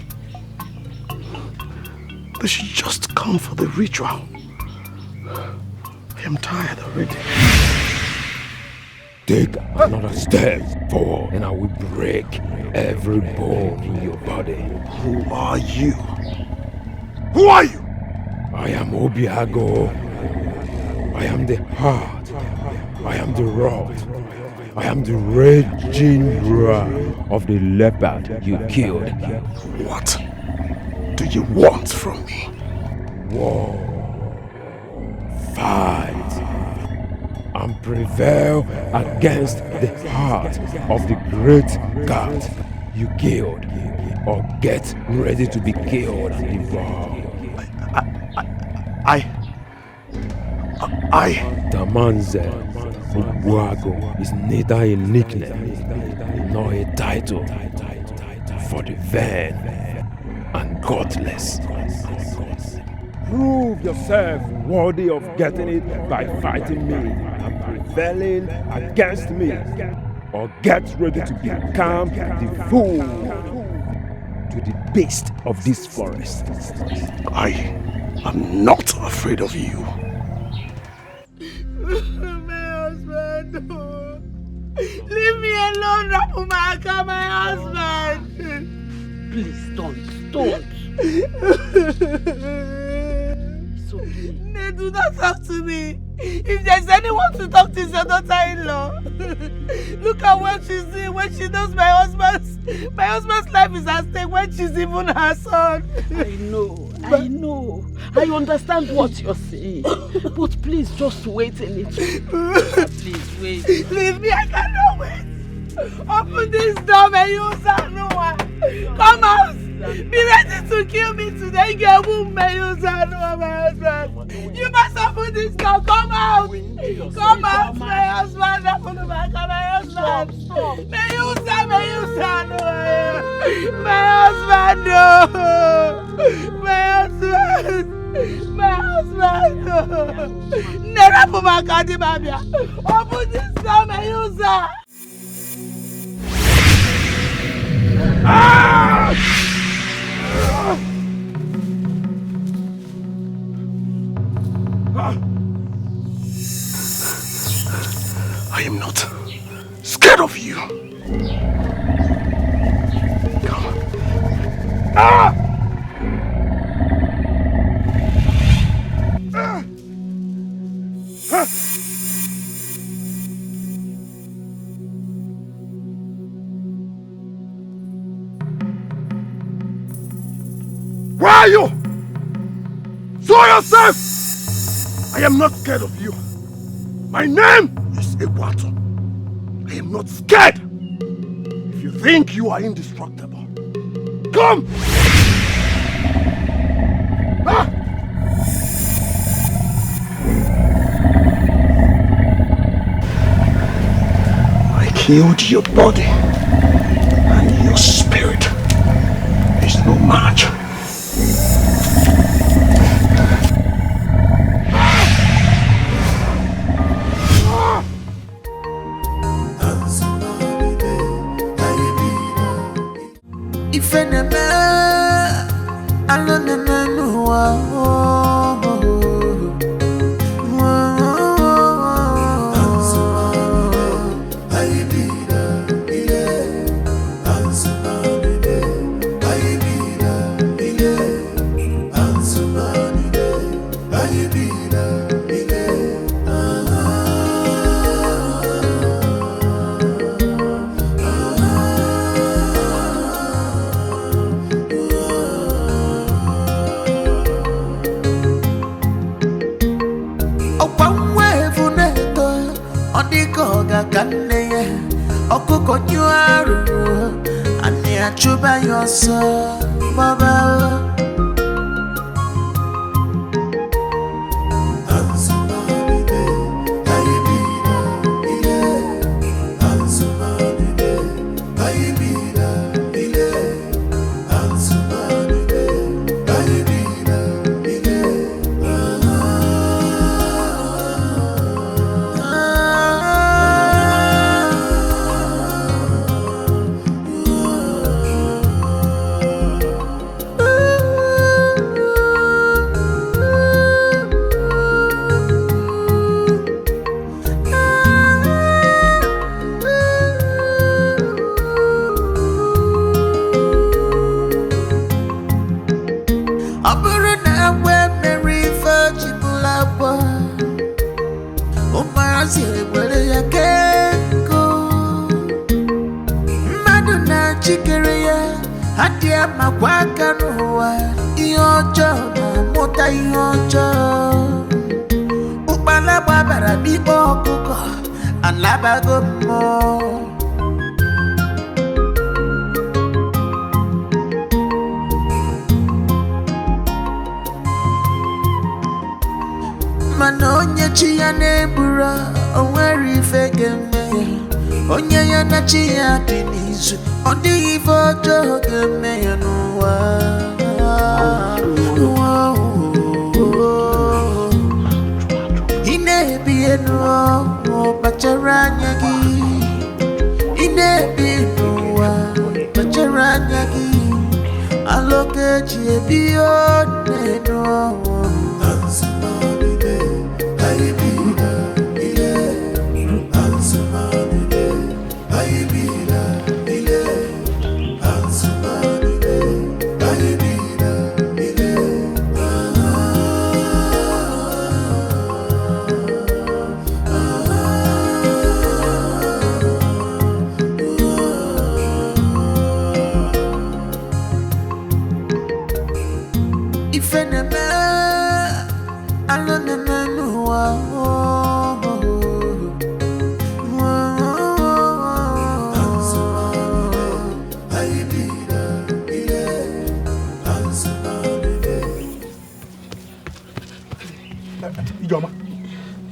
They should just come for the ritual. I am tired already. Take another step forward and I will break every bone in your body. Who are you? Who are you? I am Obiago. I am the heart. I am the rod. I am the raging roar of the leopard you killed. What do you want from me? War. Fight. And prevail against the heart of the great god you killed, or get ready to be killed and devoured. Tamanze Ubuago is neither a nickname nor a title for the vain and godless. Prove yourself worthy of getting it by fighting me and prevailing against me, or get ready to become the fool to the beast of this forest. I am not afraid of you. My husband, oh. Leave me alone, Rapumaka, my husband. Please don't. They do not talk to me. If there's anyone to talk to, is your daughter-in-law. Look at what she's doing when she knows my husband's life is at stake, when she's even her son. I know. I understand what you're saying. But please, just wait a little. Please, wait. Leave me, I cannot wait. Open this door, Meyusa Noah. Come out. Be ready to kill me today. Get womb, Meyusa Noah, my husband. You must open this door. Come out. Come out, my husband. Open the back of my husband. Meyusa Noah. My husband, no. My husband, no. Never put my card in my beer. Open this door, Meyusa. I am not scared of you. Come. Where are you? Show yourself! I am not scared of you. My name is Egwato. I am not scared. If you think you are indestructible, come! Ah! I killed your body, and your spirit is no match.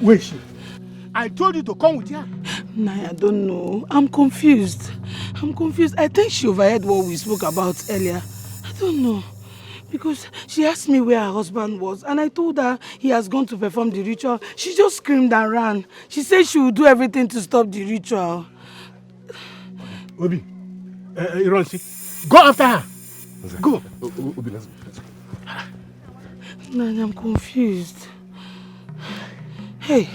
Where is she? I told you to come with her. Nah, I don't know. I'm confused. I think she overheard what we spoke about earlier. I don't know. Because she asked me where her husband was and I told her he has gone to perform the ritual. She just screamed and ran. She said she would do everything to stop the ritual. Obi, Ironsi, go after her. Go. Obi, let's go. Nah, I'm confused. Hey.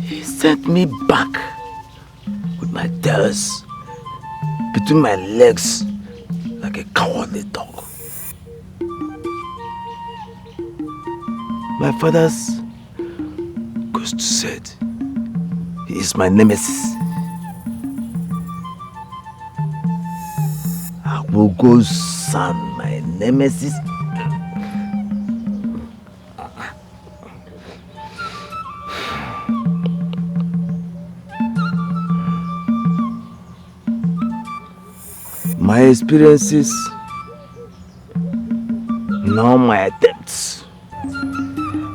He sent me back with my tails between my legs like a cowardly dog. My father's ghost said he is my nemesis. I will go son my nemesis. My experiences, now my attempts.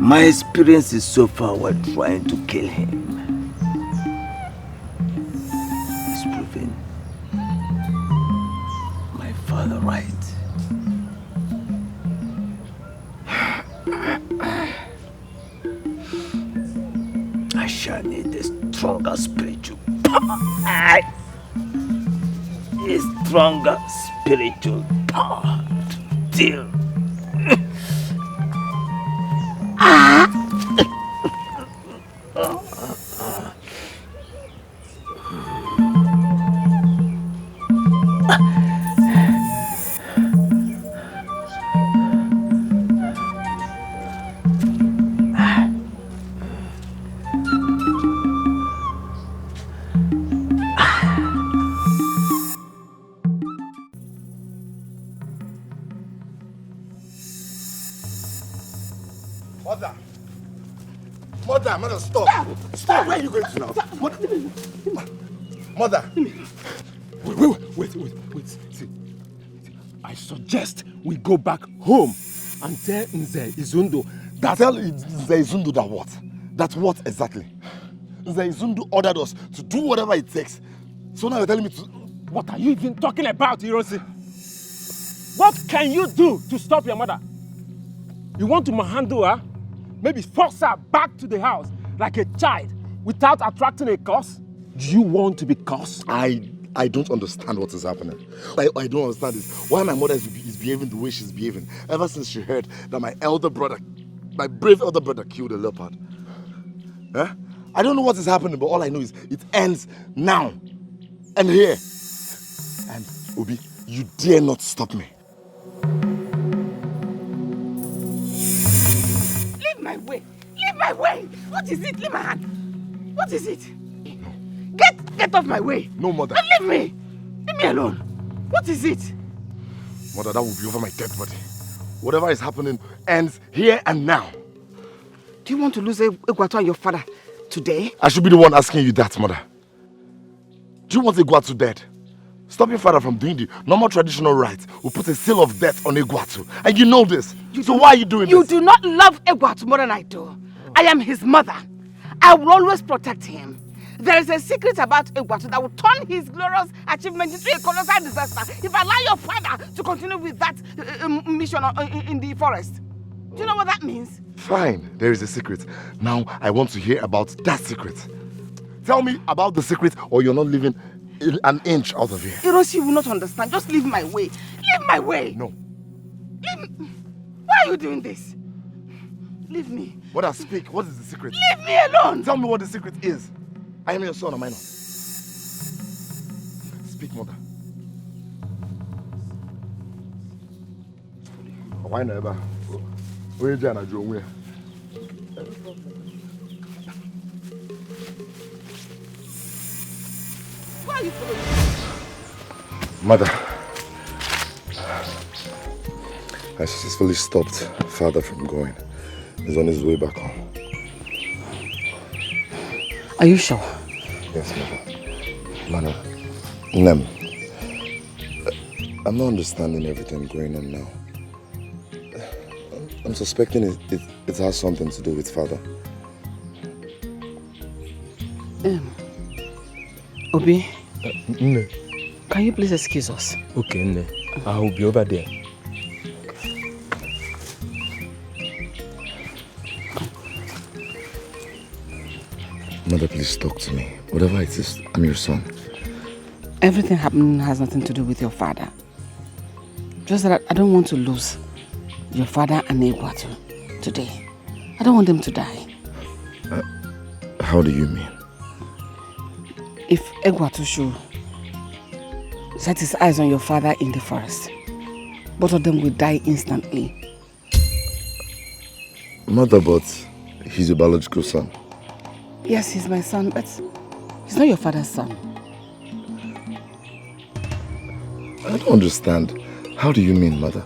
My experiences so far were trying to kill him. It's proving my father right. I shall need a stronger spiritual power. A stronger spiritual power to deal. Mother, stop. Stop. Where are you going to now? Mother. Wait. See, I suggest we go back home and tell Nze Izundo that... Tell Nze Izundo that what? That what exactly? Nze Izundo ordered us to do whatever it takes. So now you're telling me to... What are you even talking about, Hiroshi? What can you do to stop your mother? You want to manhandle her? Maybe force her back to the house like a child without attracting a curse? Do you want to be cursed? I don't understand what is happening. I don't understand this. Why my mother is behaving the way she's behaving ever since she heard that my brave elder brother killed a leopard. Huh? I don't know what is happening, but all I know is it ends now and here. And Obi, you dare not stop me. Leave my way! Leave my way! What is it? Leave my hand! What is it? No. Get off my way! No, Mother. And leave me! Leave me alone! What is it? Mother, that will be over my dead body. Whatever is happening ends here and now. Do you want to lose Egwatu and your father today? I should be the one asking you that, Mother. Do you want Egwatu dead? Stop your father from doing the normal traditional rites. We'll put a seal of death on Egwatu. And you know this. So why are you doing this? You do not love Egwatu more than I do. I am his mother. I will always protect him. There is a secret about Egwatu that will turn his glorious achievement into a colossal disaster if I allow your father to continue with that mission in the forest. Do you know what that means? Fine, there is a secret. Now I want to hear about that secret. Tell me about the secret or you're not leaving an inch out of here. Hiroshi will not understand. Just leave my way. Leave my way. No. Why are you doing this? Leave me. Mother, speak. What is the secret? Leave me alone. Tell me what the secret is. I am your son, am I not? Speak, Mother. Why never? Where is Jana Joe? Why are you following me? Mother. I successfully stopped father from going. He's on his way back home. Are you sure? Yes, Mother. Nem, I'm not understanding everything going on now. I'm suspecting it has something to do with father. Obi? Nne. Can you please excuse us? Okay, Nne. I will be over there. Mother, please talk to me. Whatever it is, I'm your son. Everything happening has nothing to do with your father. Just that I don't want to lose your father and Egwatu today. I don't want them to die. How do you mean? If Egwatu should set his eyes on your father in the forest, both of them will die instantly. Mother, but he's your biological son. Yes, he's my son, but he's not your father's son. I don't understand. How do you mean, Mother?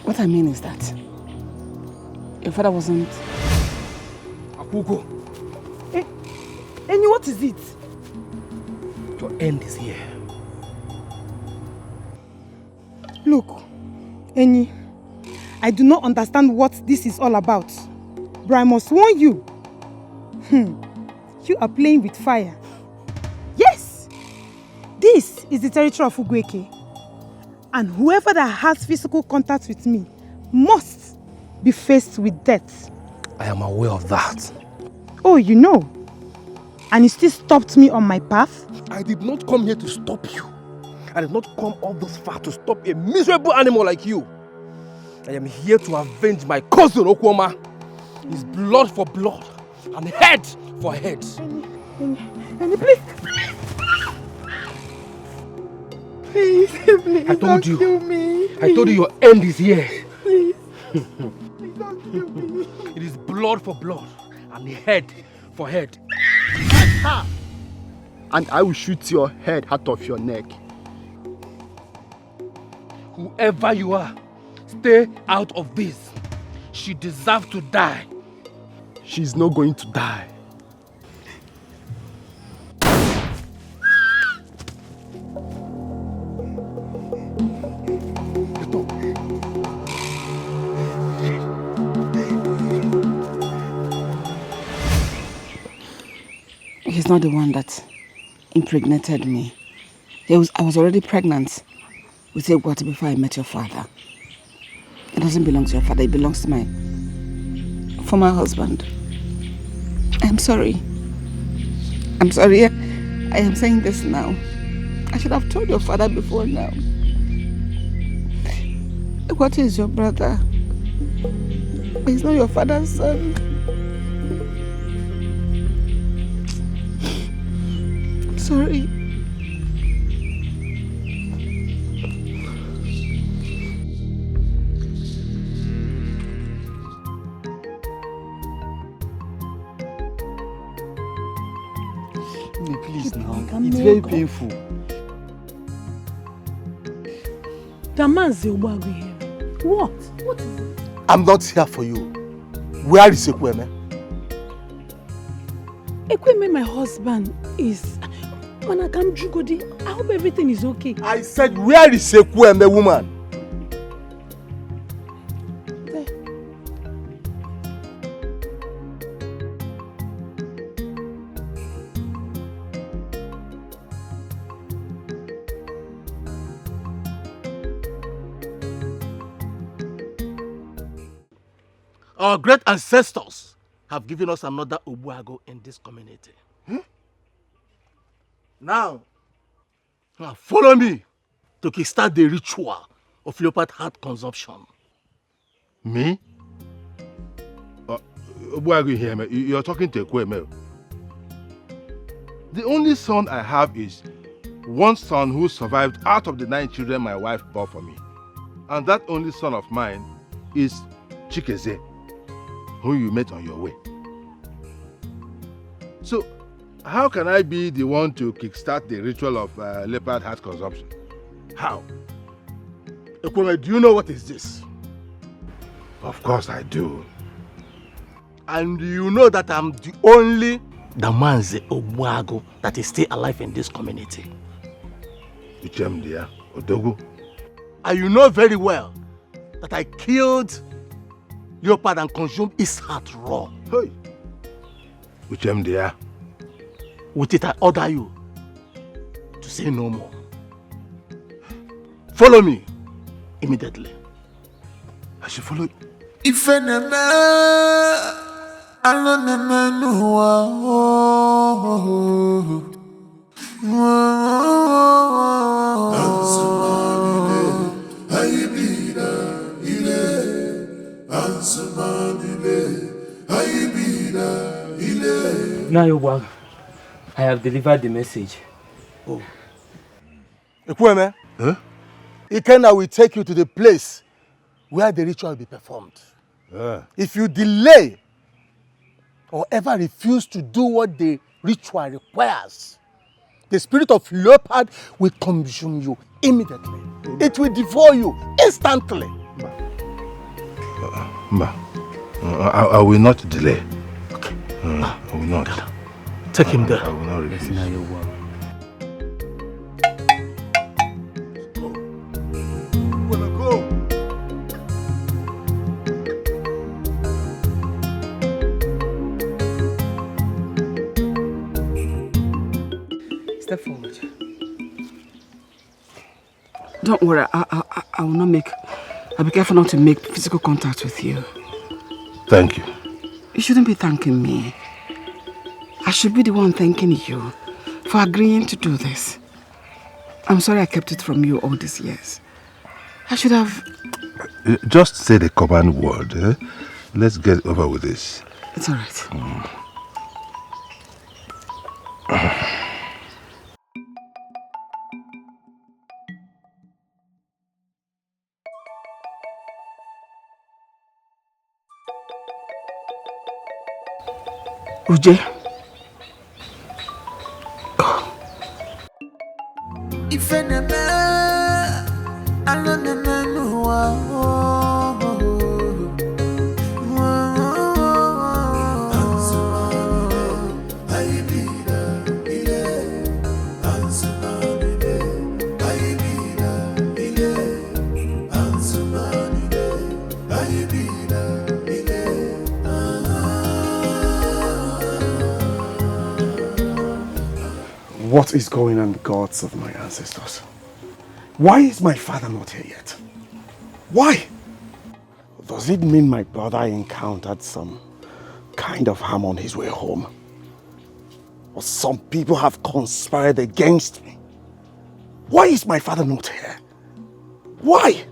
What I mean is that your father wasn't... Akugo. Eni, what is it? Your end is here. Look, Eni, I do not understand what this is all about. But I must warn you. You are playing with fire. Yes! This is the territory of Ugweke. And whoever that has physical contact with me must be faced with death. I am aware of that. Oh, you know. And you still stopped me on my path? I did not come here to stop you. I did not come all this far to stop a miserable animal like you. I am here to avenge my cousin Okwoma. His blood for blood and head for head. Eni, please. Please, please, I told you. Don't kill me. I told you your end is here. Please. Please don't kill me. It is blood for blood and head for head. And I will shoot your head out of your neck. Whoever you are, stay out of this. She deserves to die. She's not going to die. He's not the one that impregnated me. I was already pregnant with Egwatu before I met your father. It doesn't belong to your father, it belongs to my former husband. I'm sorry. I'm sorry. I am saying this now. I should have told your father before now. Egwatu is your brother. But he's not your father's son. I'm sorry. Please now, it's very painful. The man's here. What? What is it? I'm not here for you. Where is Ekweme? Ekweme, my husband, is... Manakam Jugodi. I hope everything is okay. I said, where is Ekweme, woman? Our great ancestors have given us another Obuago in this community. Now, follow me to kickstart the ritual of leopard heart consumption. Me? Obuago here, you're talking to Ekweme. The only son I have is one son who survived out of the 9 children my wife bore for me. And that only son of mine is Chikeze, who you met on your way. So, how can I be the one to kickstart the ritual of leopard heart consumption? How? Ekweme, do you know what is this? Of course I do. And you know that I'm the only Damanze Obuago that is still alive in this community. Uchemdia, Odogu. And you know very well that I killed Leopard and consumed his heart raw. Hey. Uchemdia. With it, I order you to say no more. Follow me immediately. I should follow you. If I never, I never know. Now, Yobwag, I have delivered the message. Oh. Ekweme, huh? Ikenna will take you to the place where the ritual will be performed. If you delay or ever refuse to do what the ritual requires, the spirit of leopard will consume you immediately. It will devour you instantly. I will not delay. Okay. I will not. Take him there. I will not refuse. Now your word. Step forward. Don't worry, I will not make... I'll be careful not to make physical contact with you. Thank you. You shouldn't be thanking me. I should be the one thanking you for agreeing to do this. I'm sorry I kept it from you all these years. I should have... Just say the command word. Eh? Let's get over with this. It's all right. Uje. If I never, I never know. What is going on, gods of my ancestors? Why is my father not here yet? Why? Does it mean my brother encountered some kind of harm on his way home? Or some people have conspired against me? Why is my father not here? Why?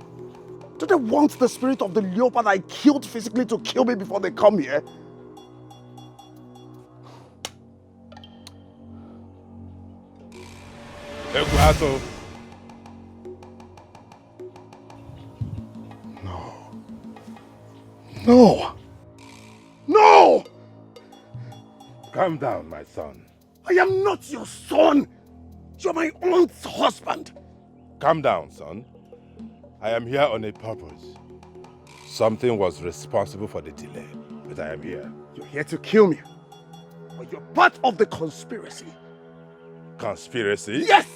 Do they want the spirit of the leopard I killed physically to kill me before they come here? No! No! Calm down, my son. I am not your son! You're my aunt's husband! Calm down, son. I am here on a purpose. Something was responsible for the delay, but I am here. You're here to kill me. But you're part of the conspiracy. Conspiracy? Yes!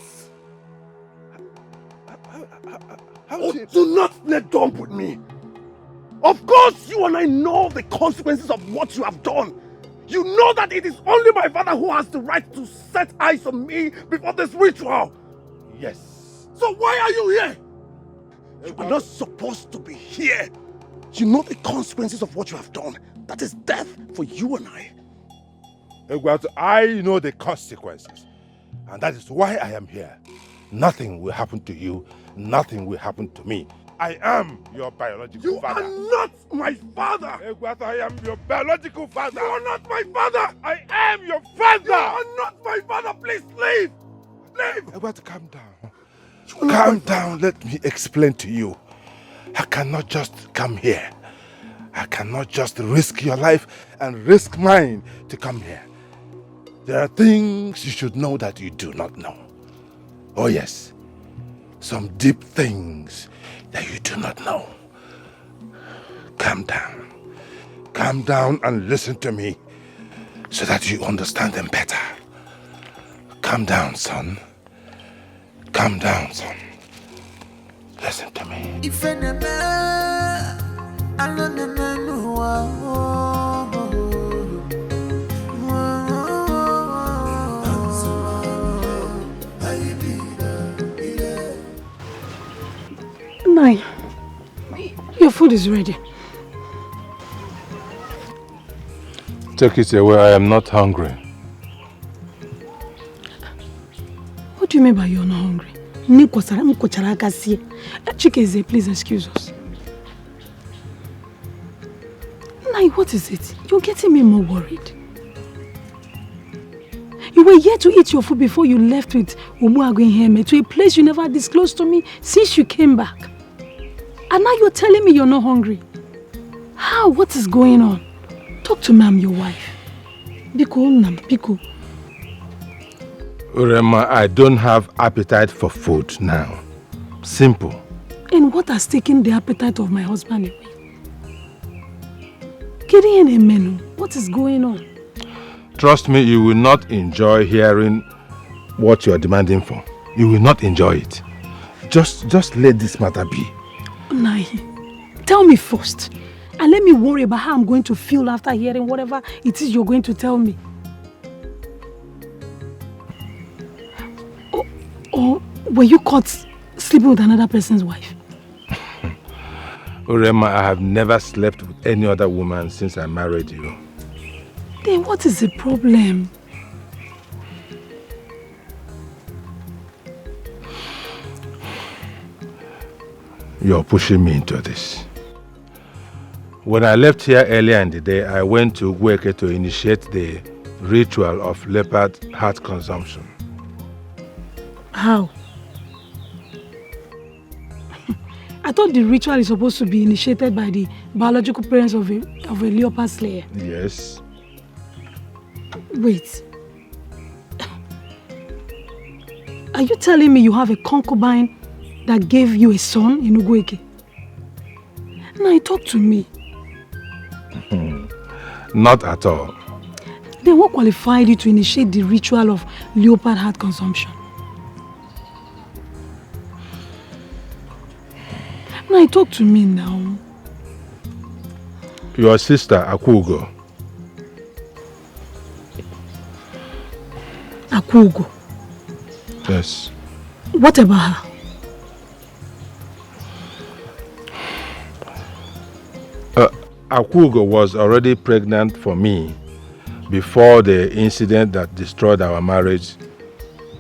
Do not let dump with me. Of course, you and I know the consequences of what you have done. You know that it is only my father who has the right to set eyes on me before this ritual. Yes. So why are you here? You are not supposed to be here. You know the consequences of what you have done. That is death for you and I. I know the consequences. And that is why I am here. Nothing will happen to you. Nothing will happen to me. I am your biological father. You are not my father! I am your biological father! You are not my father! I am your father! You are not my father! Please leave! Leave! Calm down. Calm down. Let me explain to you. I cannot just come here. I cannot just risk your life and risk mine to come here. There are things you should know that you do not know. Oh yes, some deep things that you do not know. Calm down. Calm down and listen to me so that you understand them better. Calm down, son. Calm down, son. Listen to me. Nai, your food is ready. Take it away. I am not hungry. What do you mean by you're not hungry? Chikeze, please excuse us. Nai, what is it? You're getting me more worried. You were here to eat your food before you left with Umuago in Heme to a place you never disclosed to me since you came back. And now you're telling me you're not hungry. How? What is going on? Talk to me, I'm your wife. Biko. Urema, I don't have appetite for food now. Simple. And what has taken the appetite of my husband away? Kiri menu. What is going on? Trust me, you will not enjoy hearing what you are demanding for. You will not enjoy it. Just let this matter be. Nahi, tell me first. And let me worry about how I'm going to feel after hearing whatever it is you're going to tell me. Or were you caught sleeping with another person's wife? Urema, I have never slept with any other woman since I married you. Then what is the problem? You're pushing me into this. When I left here earlier in the day, I went to Wazico to initiate the ritual of leopard heart consumption. How? I thought the ritual is supposed to be initiated by the biological parents of a leopard slayer. Yes. Wait. Are you telling me you have a concubine that gave you a son in Ugweke? Now talk to me. Not at all. Then what qualified you to initiate the ritual of leopard heart consumption? Now talk to me now. Your sister, Akugo. Akugo? Yes. What about her? Akugo was already pregnant for me before the incident that destroyed our marriage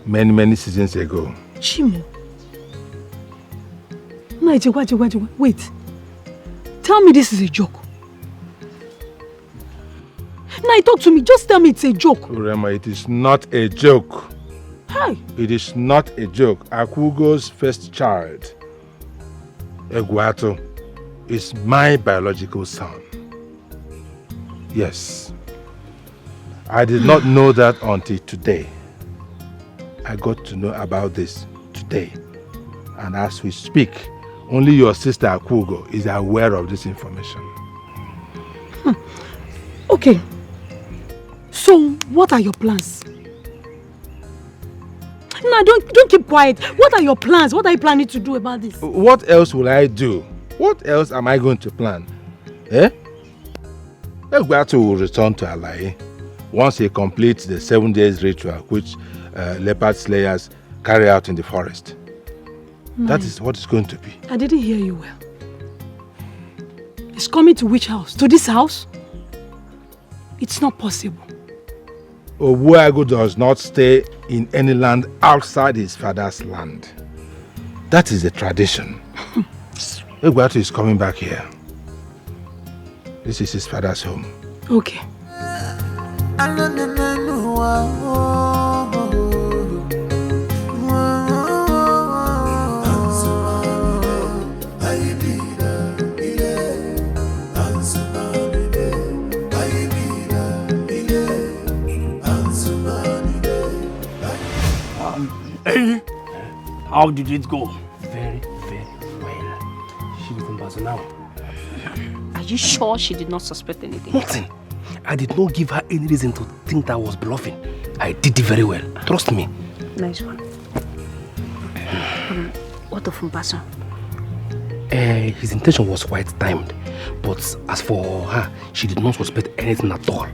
many seasons ago. Chimo. No, wait. Tell me this is a joke. Now talk to me. Just tell me it's a joke. Urema, it is not a joke. Hi. It is not a joke. Akugo's first child, Eguato, is my biological son. Yes. I did not know that until today. I got to know about this today. And as we speak, only your sister Akugo is aware of this information. Okay. So, what are your plans? No, don't keep quiet. What are your plans? What are you planning to do about this? What else will I do? What else am I going to plan? Eguato will return to Alaye once he completes the 7 days ritual which leopard slayers carry out in the forest. No. That is what it's going to be. I didn't hear you well. It's coming to which house? To this house? It's not possible. Obuago does not stay in any land outside his father's land. That is the tradition. Eguato is coming back here. This is his father's home. Okay. Hey, how did it go? Very well. to now. Are you sure she did not suspect anything? Nothing. I did not give her any reason to think that I was bluffing. I did it very well. Trust me. Nice one. What of Mbaso? His intention was quite timed. But as for her, she did not suspect anything at all.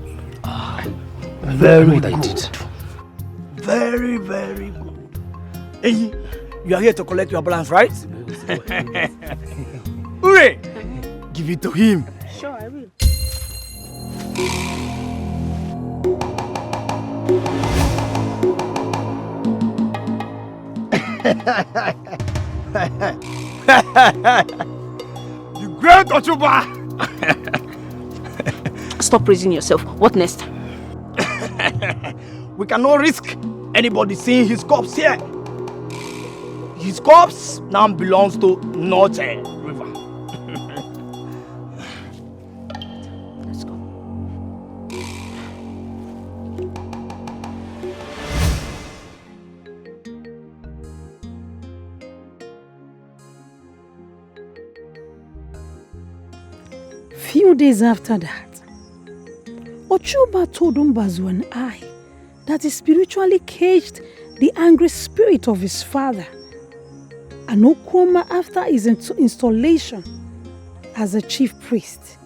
Very good. I did. Very, very good. Hey, you are here to collect your balance, right? Hooray! Give it to him. Sure, I will. You great Ochuba! Stop praising yourself. What next? We cannot risk anybody seeing his corpse here. His corpse now belongs to North River. Let's go. Few days after that, Ochuba told Mbazu and I that he spiritually caged the angry spirit of his father, and Okwoma after his installation as a chief priest.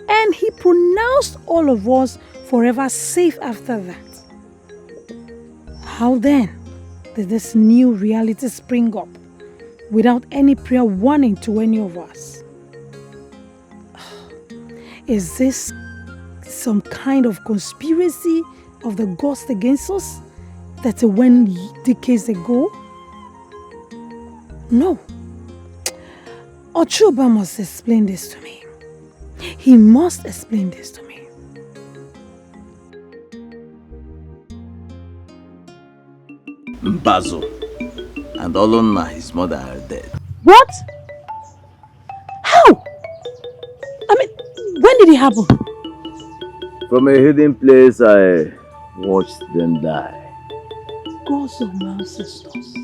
And he pronounced all of us forever safe after that. How then did this new reality spring up without any prior warning to any of us? Is this some kind of conspiracy of the ghost against us that went decades ago? No. Ochuba must explain this to me. He must explain this to me. Mbazo and Olonna, his mother, are dead. What? How? I mean, when did it happen? From a hidden place, I watched them die. Gods of my ancestors.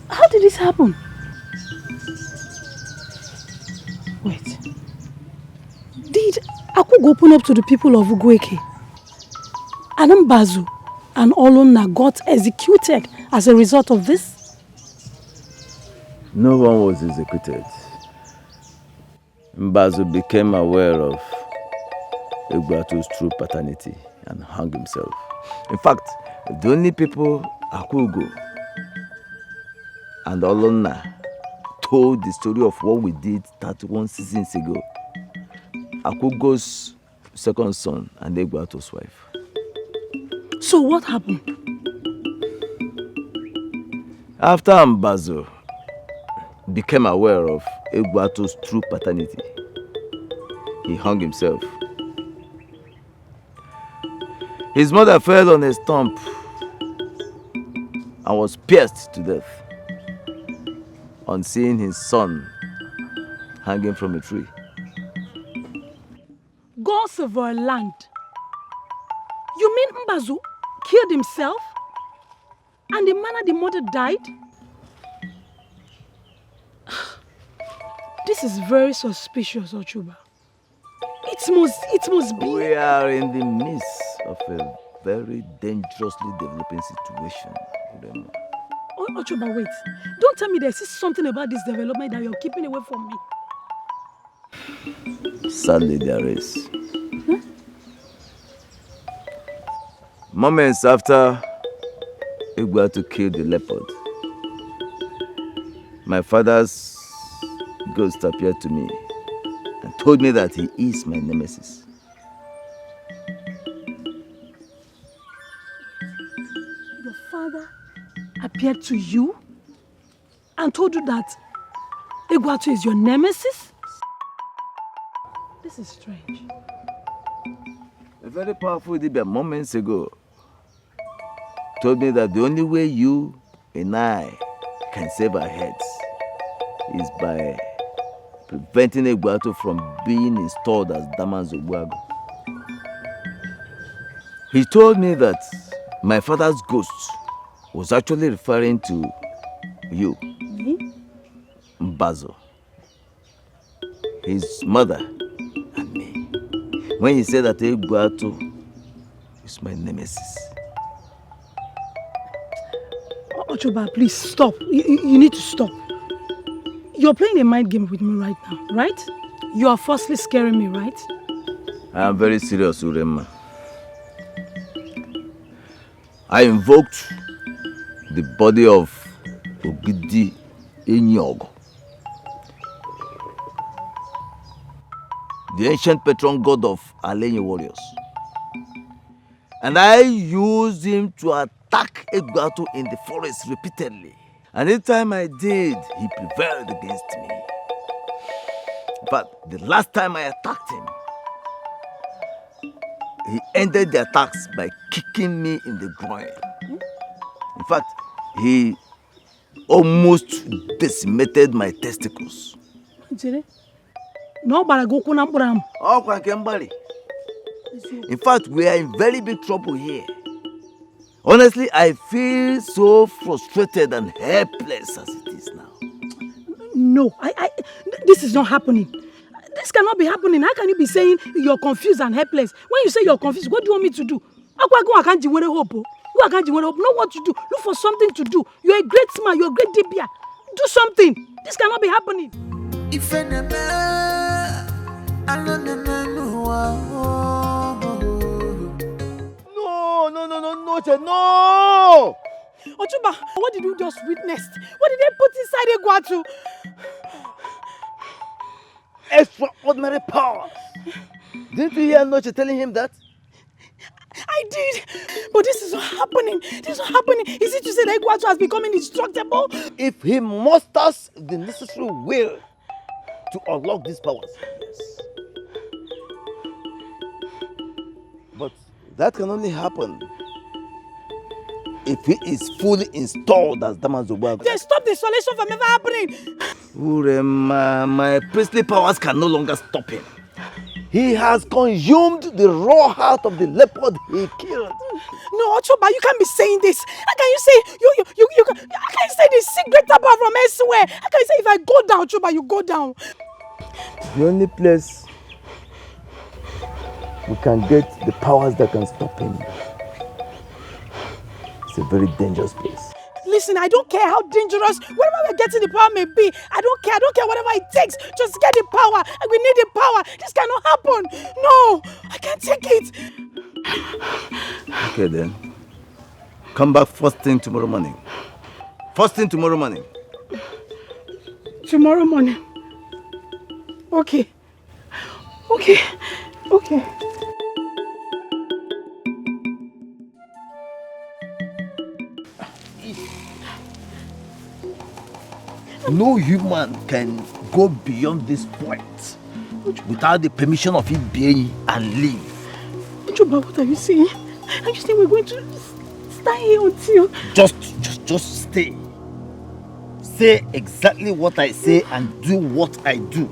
How did this happen? Wait. Did Akug open up to the people of Ugueke? And Mbazu and Olonna got executed as a result of this? No one was executed. Mbazu became aware of Egwatu's true paternity and hung himself. In fact, the only people Akugo and Olonna told the story of what we did 31 seasons ago. Akugo's second son and Egwatu's wife. So what happened? After Mbazu became aware of Egwatu's true paternity, he hung himself. His mother fell on a stump and was pierced to death on seeing his son hanging from a tree. Gods of our land. You mean Mbazu killed himself? And the manner the mother died? This is very suspicious, Ochuba. It must be. We are in the midst of a very dangerously developing situation. Ochuba, wait. Don't tell me there's something about this development that you're keeping away from me. Sadly, there is. Huh? Moments after Egwatu killed the leopard, my father's ghost appeared to me and told me that he is my nemesis. Your father appeared to you and told you that Egwatu is your nemesis? This is strange. A very powerful Dibia moments ago told me that the only way you and I can save our heads is by preventing Egwatu from being installed as Daman Zogwago. He told me that my father's ghost was actually referring to you. Me? Basil, his mother, and me. When he said that Egwatu is my nemesis. Ochoba, please stop. You need to stop. You're playing a mind game with me right now, right? You are falsely scaring me, right? I am very serious, Uremma. I invoked the body of Ogidi Enyogo, the ancient patron god of Alenye warriors. And I used him to attack Egwatu in the forest repeatedly. And each time I did, he prevailed against me. But the last time I attacked him, he ended the attacks by kicking me in the groin. In fact, he almost decimated my testicles. No, but I go In fact, we are in very big trouble here. Honestly, I feel so frustrated and helpless as it is now. No, this is not happening. This cannot be happening. How can you be saying you're confused and helpless? When you say you're confused, what do you want me to do? Know what to do. Look for something to do. You're a great man. You're a great dibia. Do something. This cannot be happening. No! Ochuba, what did you just witness? What did they put inside Egwatu? Extraordinary powers. Didn't you hear Noche telling him that? I did, but this is not happening. This is not happening. Is it to say that Egwatu has become indestructible? If he musters the necessary will to unlock these powers, yes. But that can only happen if he is fully installed as Damazobago. Then stop the installation from ever happening. Urema, my priestly powers can no longer stop him. He has consumed the raw heart of the leopard he killed. No, Ochoba, you can't be saying this. How can you say how can you say this secret about from elsewhere? How can you say if I go down, Ochoba, you go down? The only place we can get the powers that can stop him. It's a very dangerous place. Listen, I don't care how dangerous, wherever we're getting the power may be. I don't care whatever it takes. Just get the power. And we need the power. This cannot happen. No, I can't take it. Okay then. Come back first thing tomorrow morning. First thing tomorrow morning. Tomorrow morning. Okay. Okay. Okay. No human can go beyond this point without the permission of it being and live. Ochoba, what are you saying? Are you saying we're going to stay here until... Just stay. Say exactly what I say and do what I do.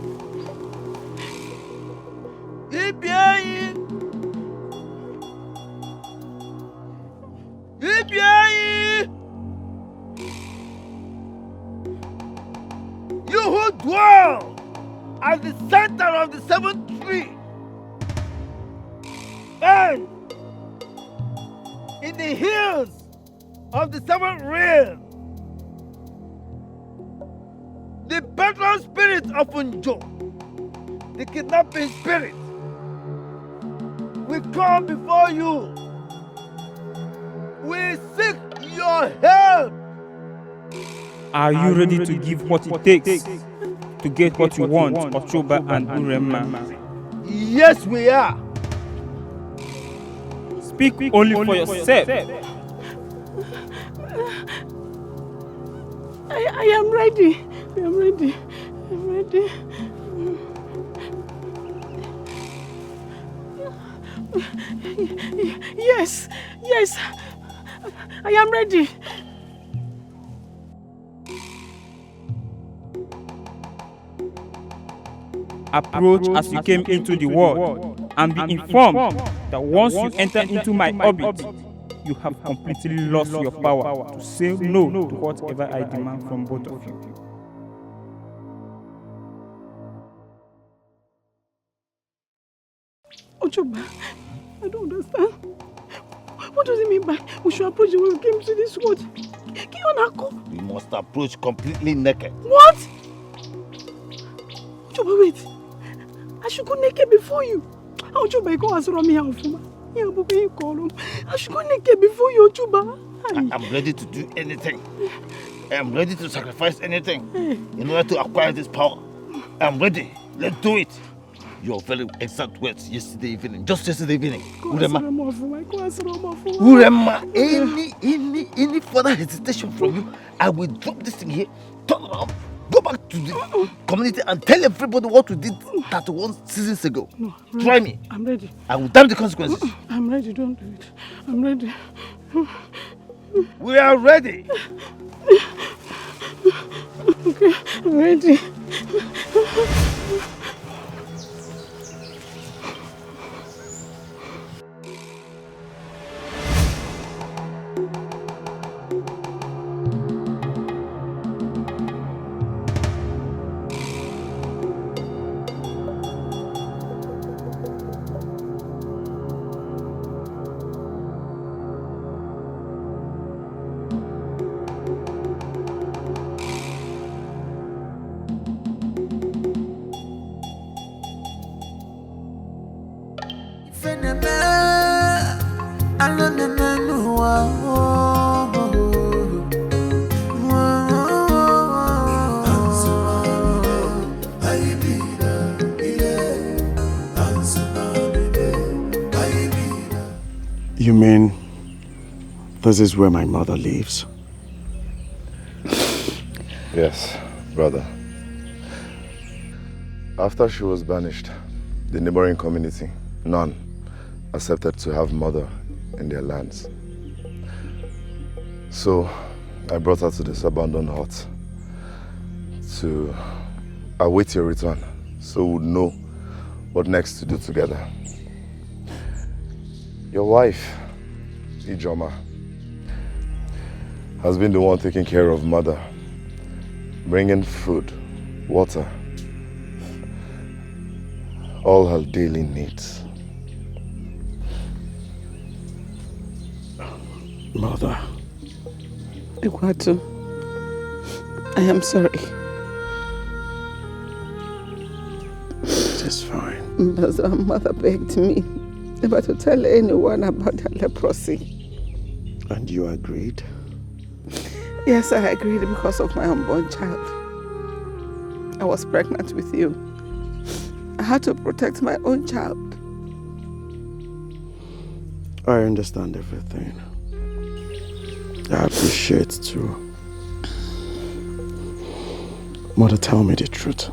You who dwell at the center of the seventh tree and in the hills of the seventh realm, the patron spirit of Unjo, the kidnapping spirit, we come before you. We seek your help. Are you ready to give what it takes to get what you want, Ochoba and Urema? Yes, we are. Speak only for yourself. I am ready. I am ready. I am ready. Yes. Yes. I am ready. Approach as you came into the world and be informed that once you enter into my orbit, you have completely lost your power to say no to whatever I demand from both of you. Ochoba, I don't understand. What does it mean by we should approach when we came to this world? We must approach completely naked. What? Ochoba, wait. I should go naked before you. Ochoba, go ask me how for I should go naked before you, Ochoba. I'm ready to do anything. I'm ready to sacrifice anything in order to acquire this power. I'm ready. Let's do it. Your very exact words yesterday evening, just yesterday evening. Urema, any further hesitation from you, I will drop this thing here, turn around, go back to the community and tell everybody what we did 31 seasons ago. No, try me. I'm ready. I will damn the consequences. I'm ready, don't do it. I'm ready. We are ready. Okay, I'm ready. You mean this is where my mother lives? Yes, brother. After she was banished, the neighboring community, none, accepted to have mother in their lands. So I brought her to this abandoned hut to await your return so we'd know what next to do together. Your wife, Ijoma, has been the one taking care of mother, bringing food, water, all her daily needs. Mother. Iguatu, I am sorry. It is fine. But our mother begged me never to tell anyone about her leprosy. And you agreed? Yes, I agreed because of my unborn child. I was pregnant with you. I had to protect my own child. I understand everything. I appreciate too. Mother, tell me the truth.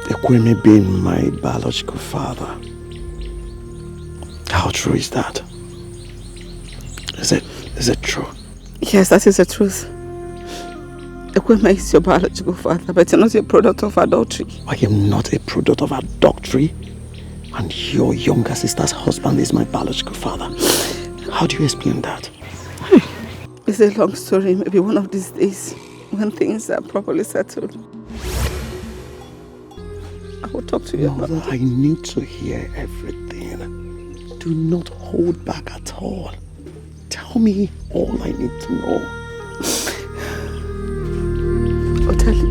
Ekweme being my biological father, how true is that? Is it true? Yes, that is the truth. Ekweme is your biological father, but you're not a product of adultery. I am not a product of adultery, and your younger sister's husband is my biological father. How do you explain that? It's a long story. Maybe one of these days, when things are properly settled, I will talk to you about it. I need to hear everything. Do not hold back at all. Tell me all I need to know. I'll tell you.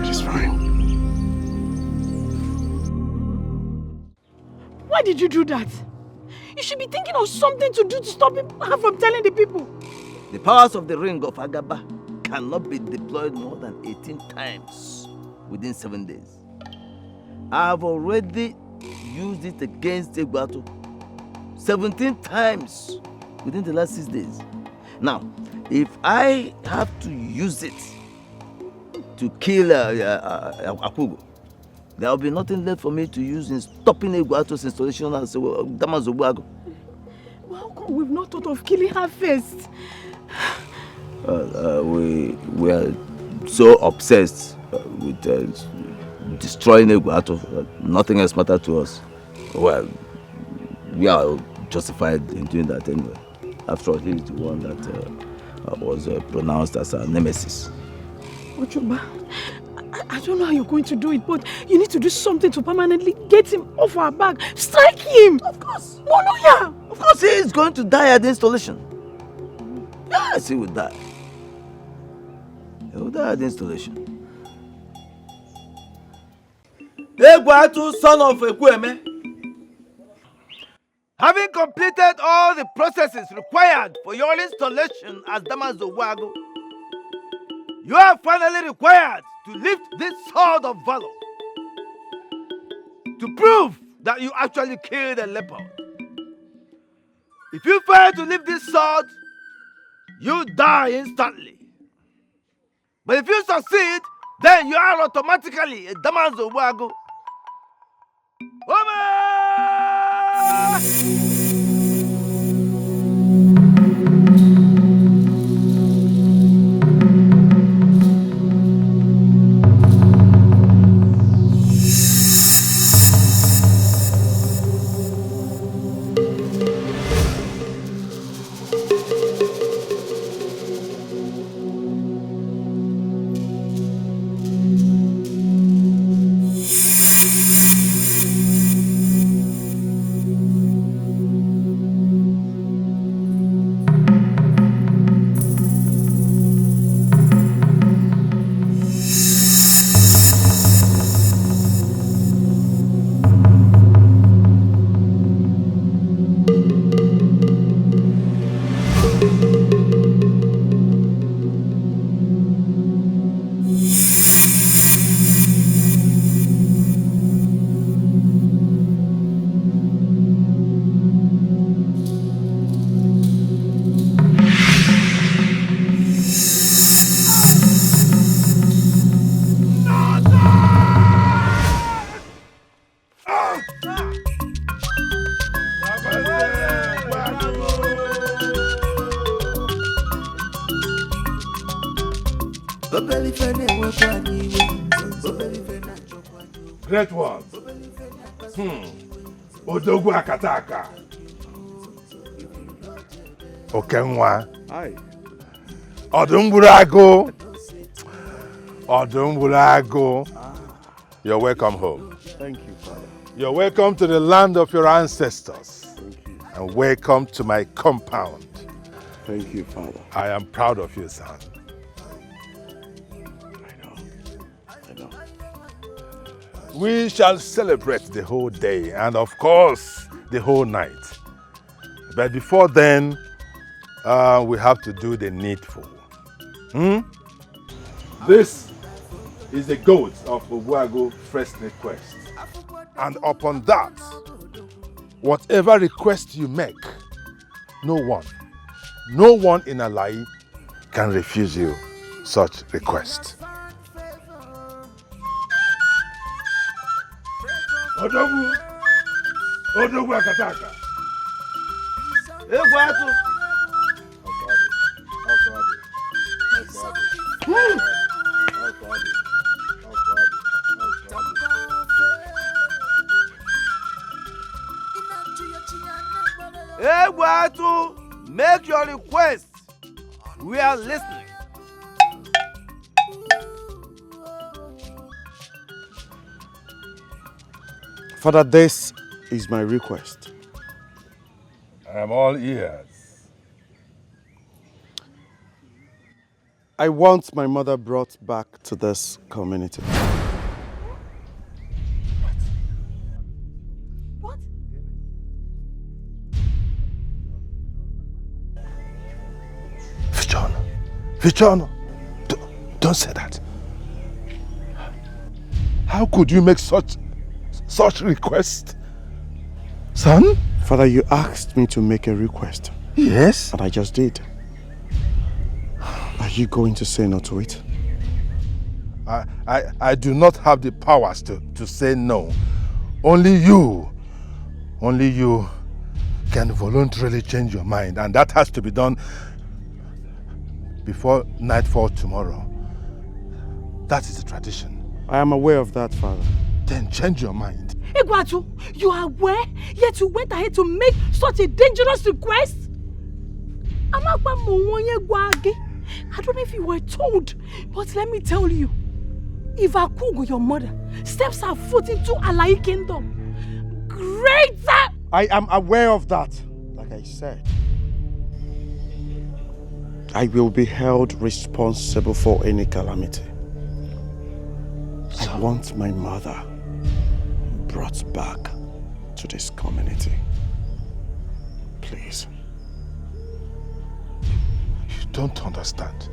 It is fine. Why did you do that? You should be thinking of something to do to stop her from telling the people. The powers of the ring of Agaba cannot be deployed more than 18 times within 7 days. I have already used it against Egwatu 17 times within the last 6 days. Now, if I have to use it to kill Akugo, there will be nothing left for me to use in stopping Egwatu's installation as Damazobuago. Well, how come we've not thought of killing her first? We are so obsessed with destroying Egwatu, nothing else matters to us. Well, we are justified in doing that anyway. After all, he is the one that was pronounced as a nemesis. Ochoba, I don't know how you're going to do it, but you need to do something to permanently get him off our back. Strike him! Of course. Monoya! Of course he is going to die at the installation. Yes, he will die. He will die at the installation. Egwatu, son of Ekweme, having completed all the processes required for your installation as Damaso Wago, you are finally required to lift this sword of valor to prove that you actually killed a leopard. If you fail to lift this sword, you die instantly. But if you succeed, then you are automatically a Damaso Wago. Great ones. Odogwu Akataka. Okenwa. Hi. Odungburago. Odungburago. You're welcome home. Thank you, Father. You're welcome to the land of your ancestors. Thank you. And welcome to my compound. Thank you, Father. I am proud of you, son. I know. We shall celebrate the whole day and, of course, the whole night. But before then, we have to do the needful. This is the goat of Obuago first request. And upon that, whatever request you make, no one in Alai can refuse you such request. Odogwu Akataka. Egwatu. Egwatu, make your request. We are listening. Father, this is my request. I am all ears. I want my mother brought back to this community. What? Fichono, don't say that. How could you make such request? Son? Father, you asked me to make a request. Yes. And I just did. Are you going to say no to it? I do not have the powers to say no. Only you can voluntarily change your mind, and that has to be done before nightfall tomorrow. That is the tradition. I am aware of that, Father. Then change your mind. Egwatu, you are aware, yet you went ahead to make such a dangerous request? I don't know if you were told, but let me tell you, if Akugo, your mother, steps her foot into Alai kingdom, greater! I am aware of that. Like I said, I will be held responsible for any calamity. I want my mother brought back to this community. Please. You don't understand.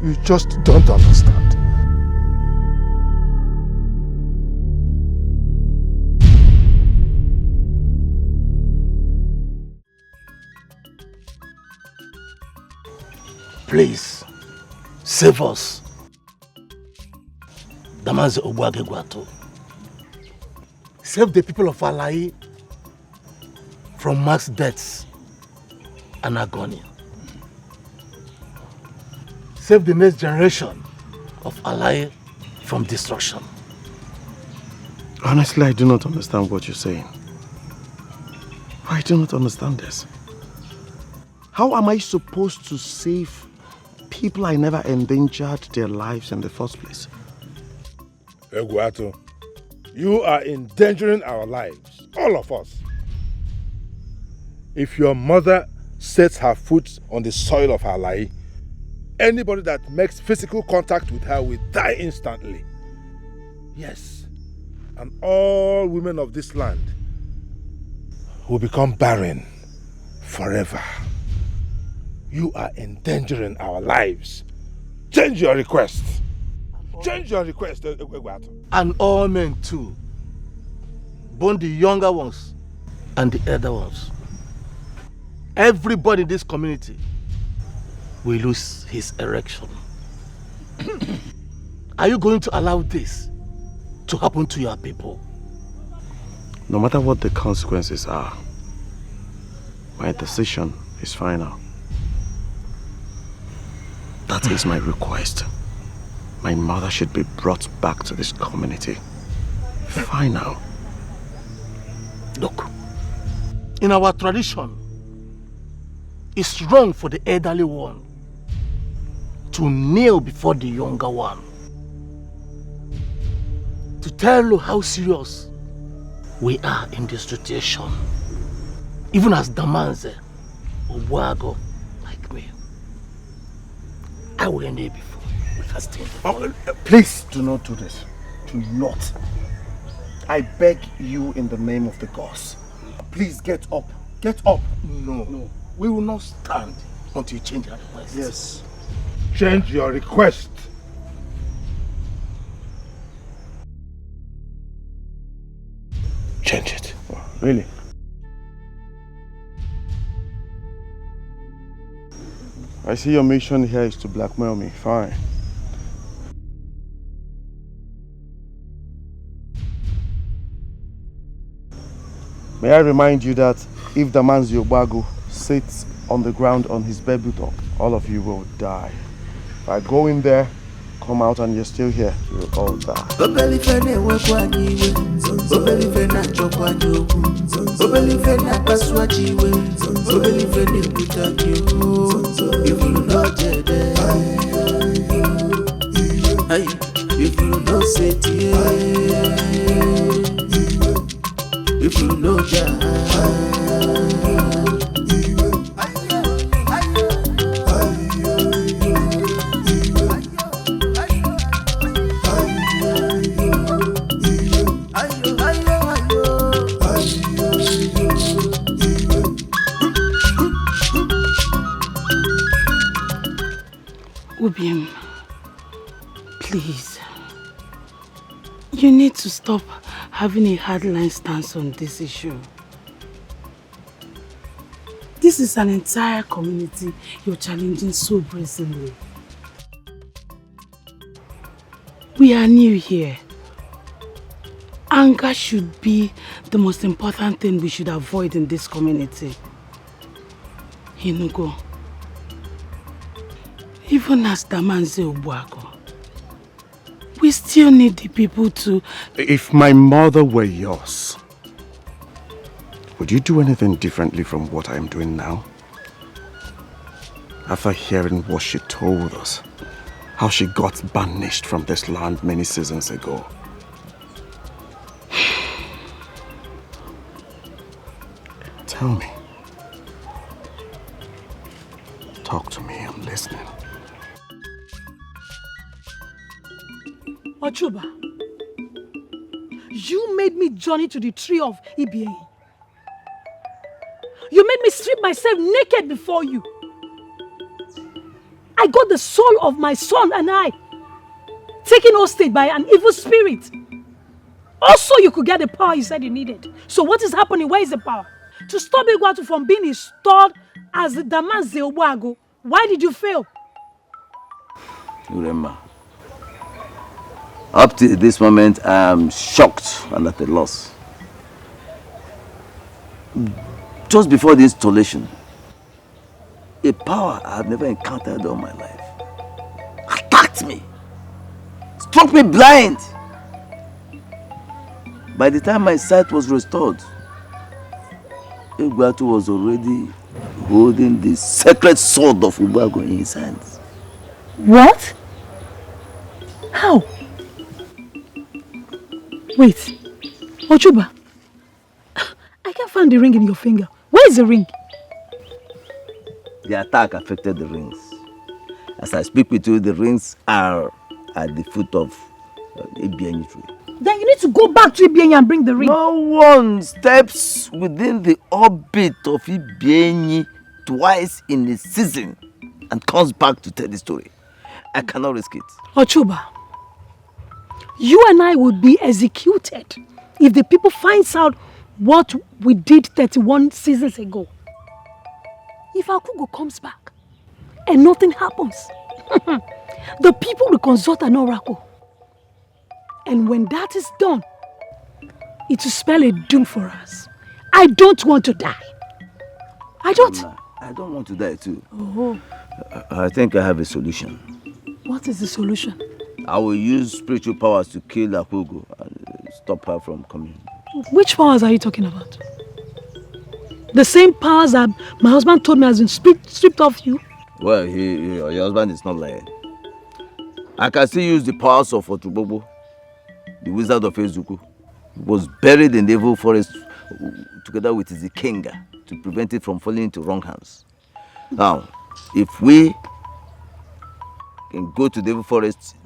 You just don't understand. Please, save us. Damanze Ogwage Gwato. Save the people of Alai from mass deaths and agony. Save the next generation of Alai from destruction. Honestly, I do not understand what you're saying. I do not understand this. How am I supposed to save people I never endangered their lives in the first place? Egwato, you are endangering our lives, all of us. If your mother sets her foot on the soil of Alai, anybody that makes physical contact with her will die instantly. Yes, and all women of this land will become barren forever. You are endangering our lives. Change your request. Change your request, Egwato. And all men too. Both the younger ones and the elder ones. Everybody in this community will lose his erection. Are you going to allow this to happen to your people? No matter what the consequences are, my decision is final. That is my request. My mother should be brought back to this community. Final. Look, in our tradition, it's wrong for the elderly one to kneel before the younger one. To tell you how serious we are in this situation. Even as Damanze, Obuago, like me. I will end it before we can stay. Please do not do this. Do not. I beg you in the name of the gods. Please get up. Get up. No. We will not stand until you change your request. Yes. Change your request. Change it. Oh, really? I see your mission here is to blackmail me. Fine. May I remind you that if the man's Yobago sits on the ground on his baby top, all of you will die. If I go in there, come out and you're still here, you'll all die. If you know say if you know Ubim, please. You need to stop having a hardline stance on this issue. This is an entire community you're challenging so brazenly. We are new here. Anger should be the most important thing we should avoid in this community. Hinugo, even as Damanze Obuago, we still need the people to... If my mother were yours, would you do anything differently from what I am doing now? After hearing what she told us, how she got banished from this land many seasons ago. Tell me. Talk to me, I'm listening. Ochuba, you made me journey to the tree of Ibie. You made me strip myself naked before you. I got the soul of my son and I taken hostage by an evil spirit. Also, you could get the power you said you needed. So what is happening? Where is the power? To stop Egwatu from being installed as the Damaze Obuago, why did you fail? Uremma, up to this moment, I am shocked and at a loss. Just before the installation, a power I have never encountered all my life attacked me, struck me blind. By the time my sight was restored, Egwatu was already holding the sacred sword of Ubago in his hands. What? How? Wait, Ochuba, I can't find the ring in your finger. Where is the ring? The attack affected the rings. As I speak with you, the rings are at the foot of Ibienyi tree. Then you need to go back to Ibienyi and bring the ring. No one steps within the orbit of Ibienyi twice in a season and comes back to tell the story. I cannot risk it. Ochuba, you and I would be executed if the people finds out what we did 31 seasons ago. If Akugo comes back and nothing happens, the people will consult an oracle. And when that is done, it will spell a doom for us. I don't want to die. I don't. I don't want to die too. Oh. I think I have a solution. What is the solution? I will use spiritual powers to kill Akugo and stop her from coming. Which powers are you talking about? The same powers that my husband told me has been stripped off you? Well, your husband is not lying. I can still use the powers of Otubobo, the wizard of Ezuku. He was buried in the evil forest together with his Ikenga to prevent it from falling into wrong hands. Now, if we can go to the evil forest,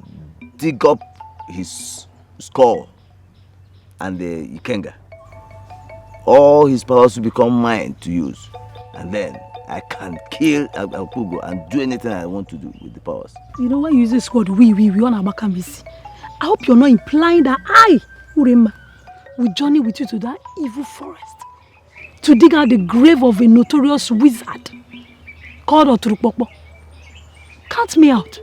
dig up his skull and the Ikenga, all his powers will become mine to use. And then I can kill Akugo and do anything I want to do with the powers. You know why you use this word we on Abakamisi? I hope you're not implying that I, Urema, will journey with you to that evil forest to dig out the grave of a notorious wizard called Oturukpokpo. Count me out.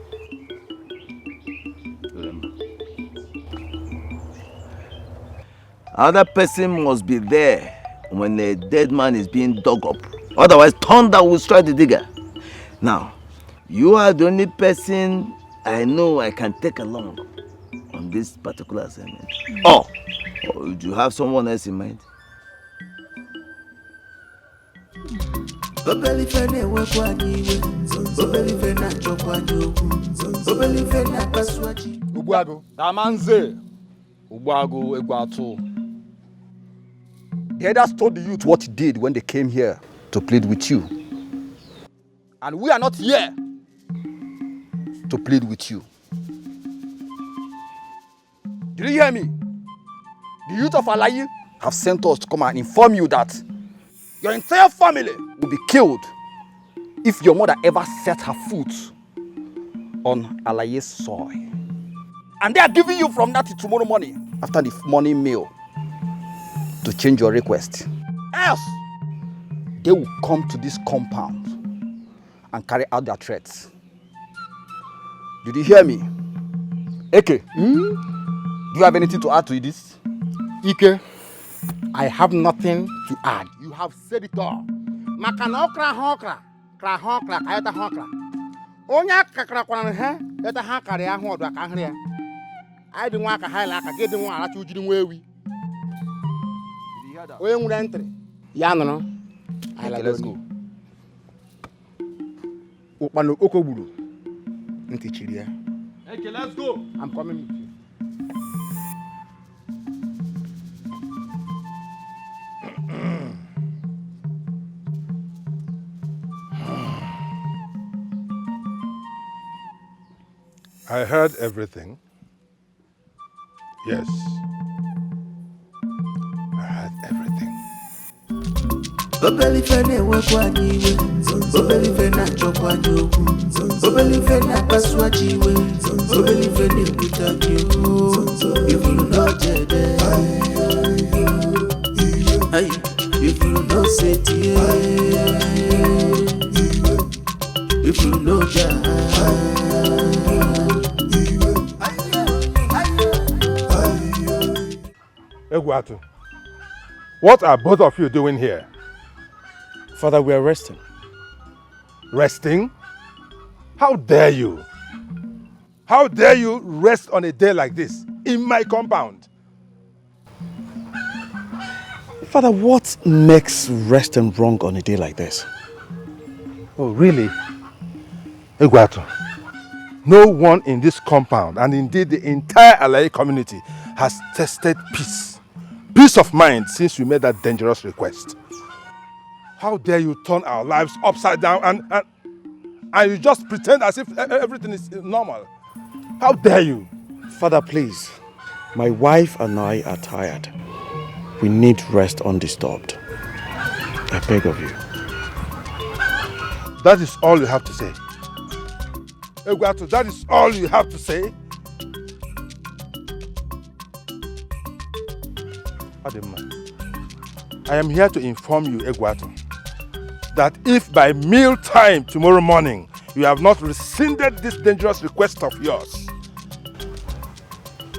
Another person must be there when a dead man is being dug up. Otherwise, thunder will strike the digger. Now, you are the only person I know I can take along on this particular assignment. Or do you have someone else in mind? Ubuago. Damanze. Ubuago Egwatu. The elders told the youth what he did when they came here to plead with you. And we are not here to plead with you. Did you hear me? The youth of Alayi have sent us to come and inform you that your entire family will be killed if your mother ever set her foot on Alayi's soil. And they are giving you from that to tomorrow morning, after the morning meal, to change your request. Else, they will come to this compound and carry out their threats. Did you hear me? Eke, do you have anything to add to this? Ike, I have nothing to add. You have said it all. Makana okra hokra, kra hokra, kayata hokra. Onya kakra kwana he, yata hakare ya ho do aka hre. I didn't want to highlight a getting one at you didn't wear we. We won't enter. Yano, let's go. Ukpano Okoburu. Ntichiria. Okay, let's go. I'm coming with you. I heard everything. Yes. I heard everything. Obelifene wekwanyiwe, obelifene chokwanyoku, obelifene paswachiwe, obelifene kutanyo. If you not dead, if you not set if you know Egwatu, what are both of you doing here? Father, we are resting. Resting? How dare you? How dare you rest on a day like this in my compound? Father, what makes resting wrong on a day like this? Oh, really? Egwatu, no one in this compound, and indeed the entire Alaye community, has tested peace. Peace of mind since you made that dangerous request. How dare you turn our lives upside down and you just pretend as if everything is normal? How dare you? Father, please. My wife and I are tired. We need rest undisturbed. I beg of you. That is all you have to say. Egwatu, that is all you have to say? Adema, I am here to inform you, Egwatu, that if by meal time tomorrow morning you have not rescinded this dangerous request of yours,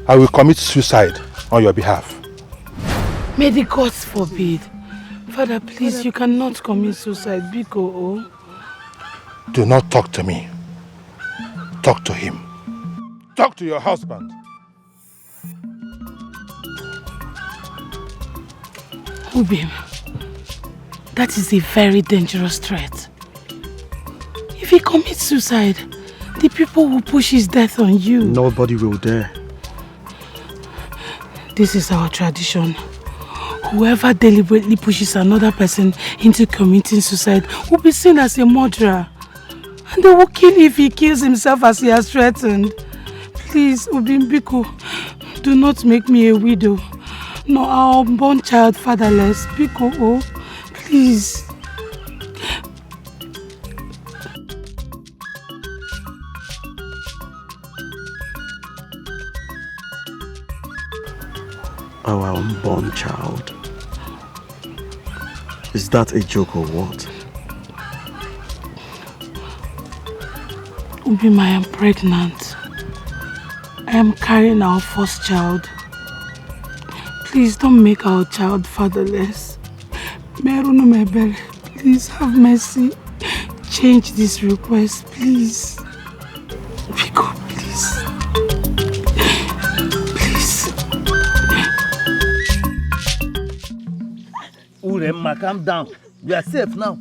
I will commit suicide on your behalf. May the gods forbid. Father, please, you cannot commit suicide. Biko, Do not talk to me. Talk to him. Talk to your husband. Ubim, that is a very dangerous threat. If he commits suicide, the people will push his death on you. Nobody will dare. This is our tradition. Whoever deliberately pushes another person into committing suicide will be seen as a murderer. And they will kill if he kills himself as he has threatened. Please, Ubimbiko, do not make me a widow, nor our unborn child fatherless. Biko, oh, please. Our unborn child. Is that a joke or what? Ubim, I am pregnant. I am carrying our first child. Please don't make our child fatherless. Please have mercy. Change this request, please. Biko, please. Please. Uremma, calm down. We are safe now.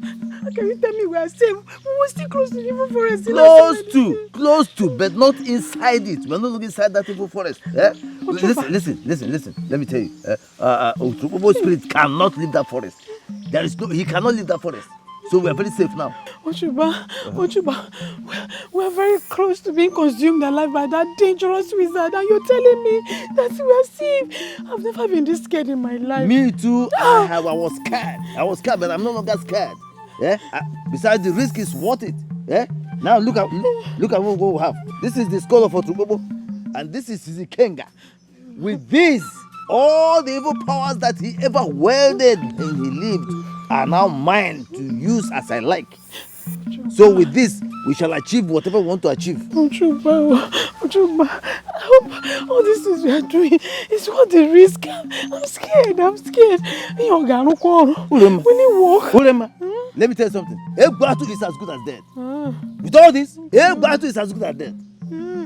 Can you tell me we are safe? We were still close to the evil forest. Close to, but not inside it. We're not inside that evil forest. Eh? Listen. Let me tell you. Otukobo spirit cannot leave that forest. He cannot leave that forest. So we are very safe now. Ochuba, we are very close to being consumed alive by that dangerous wizard, and you're telling me that we are safe. I've never been this scared in my life. Me too. I was scared, but I'm no longer scared. Yeah? Besides, the risk is worth it. Yeah? Now look at what we have. This is the skull of Otubobo, and this is his Kenga. With this, all the evil powers that he ever wielded when he lived are now mine to use as I like. So with this, we shall achieve whatever we want to achieve. Ochuba, I hope all these things we are doing is worth the risk. I'm scared. Urema, let me tell you something. Egbatu is as good as dead. With all this, Egbatu is as good as dead.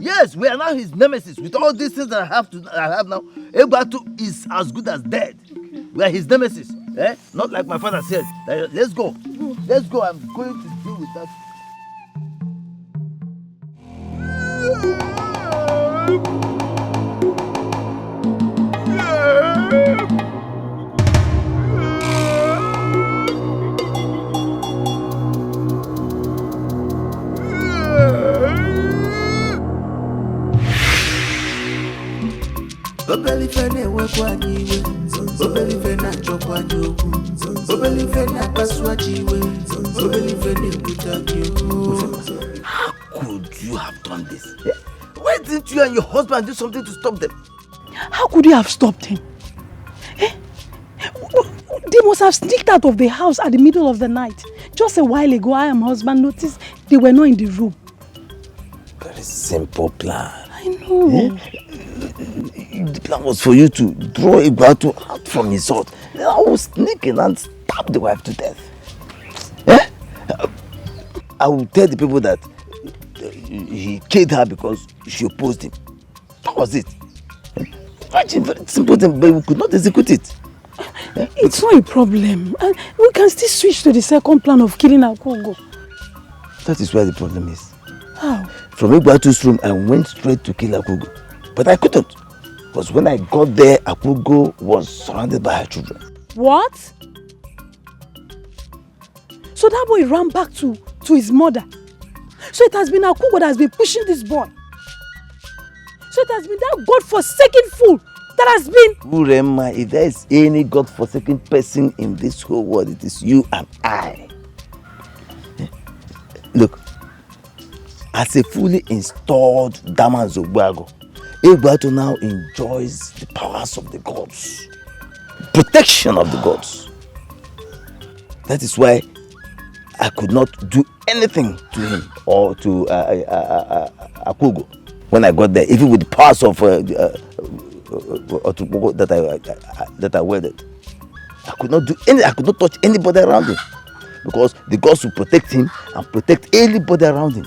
Yes, we are now his nemesis. With all these things that I have now, Egbatu is as good as dead. We are his nemesis. Eh? Not like my father said. Let's go. I'm going to deal with that. Obelife na-ewekwa anyị iwe, obelife na-achọkwa anyị okwu, obelife na-akpasuwa chi iwe, obelife na-ebute anyị okwu. How could you have done this? Why didn't you and your husband do something to stop them? How could you have stopped him? They must have sneaked out of the house at the middle of the night. Just a while ago, I and my husband noticed they were not in the room. Very simple plan. I know. The plan was for you to draw Igwatu out from his sword. I was sneaking and stab the wife to death. I will tell the people that he killed her because she opposed him. That was it. Imagine, very simple thing, but we could not execute it. It's not a problem. We can still switch to the second plan of killing Akugo. That is where the problem is. How? From Igwatu's room, I went straight to kill Akugo. But I couldn't. Because when I got there, Akugo was surrounded by her children. What? So that boy ran back to his mother. So it has been Akugo that has been pushing this boy. So it has been that God-forsaken fool that has been... Urema, if there is any God-forsaken person in this whole world, it is you and I. Look, as a fully installed Damanzo Gwago, Igwatu now enjoys the powers of the gods, protection of the gods. That is why I could not do anything to him or to Akugo when I got there, even with the powers of that I wielded. I could not do any. I could not touch anybody around him because the gods will protect him and protect anybody around him.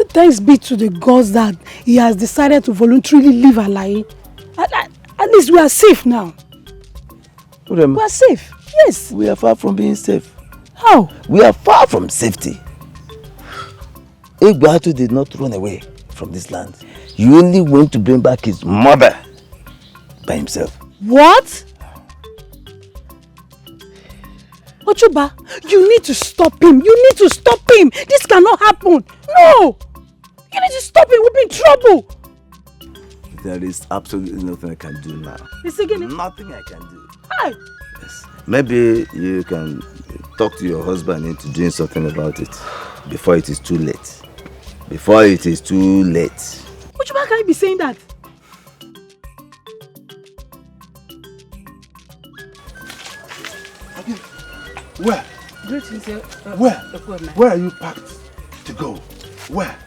Thanks be to the gods that he has decided to voluntarily leave Alai. At least we are safe now. Urema, we are safe. Yes. We are far from being safe. How? We are far from safety. Igwatu did not run away from this land. He only went to bring back his mother by himself. What? Ochuba, you need to stop him. You need to stop him. This cannot happen. No! You need to stop him. We'll be in trouble. There is absolutely nothing I can do now. Nothing I can do. Hi. Yes. Maybe you can talk to your husband into doing something about it before it is too late. Before it is too late. Ochuba, can you be saying that? Where? Greetings, Where are you packed to go? Where?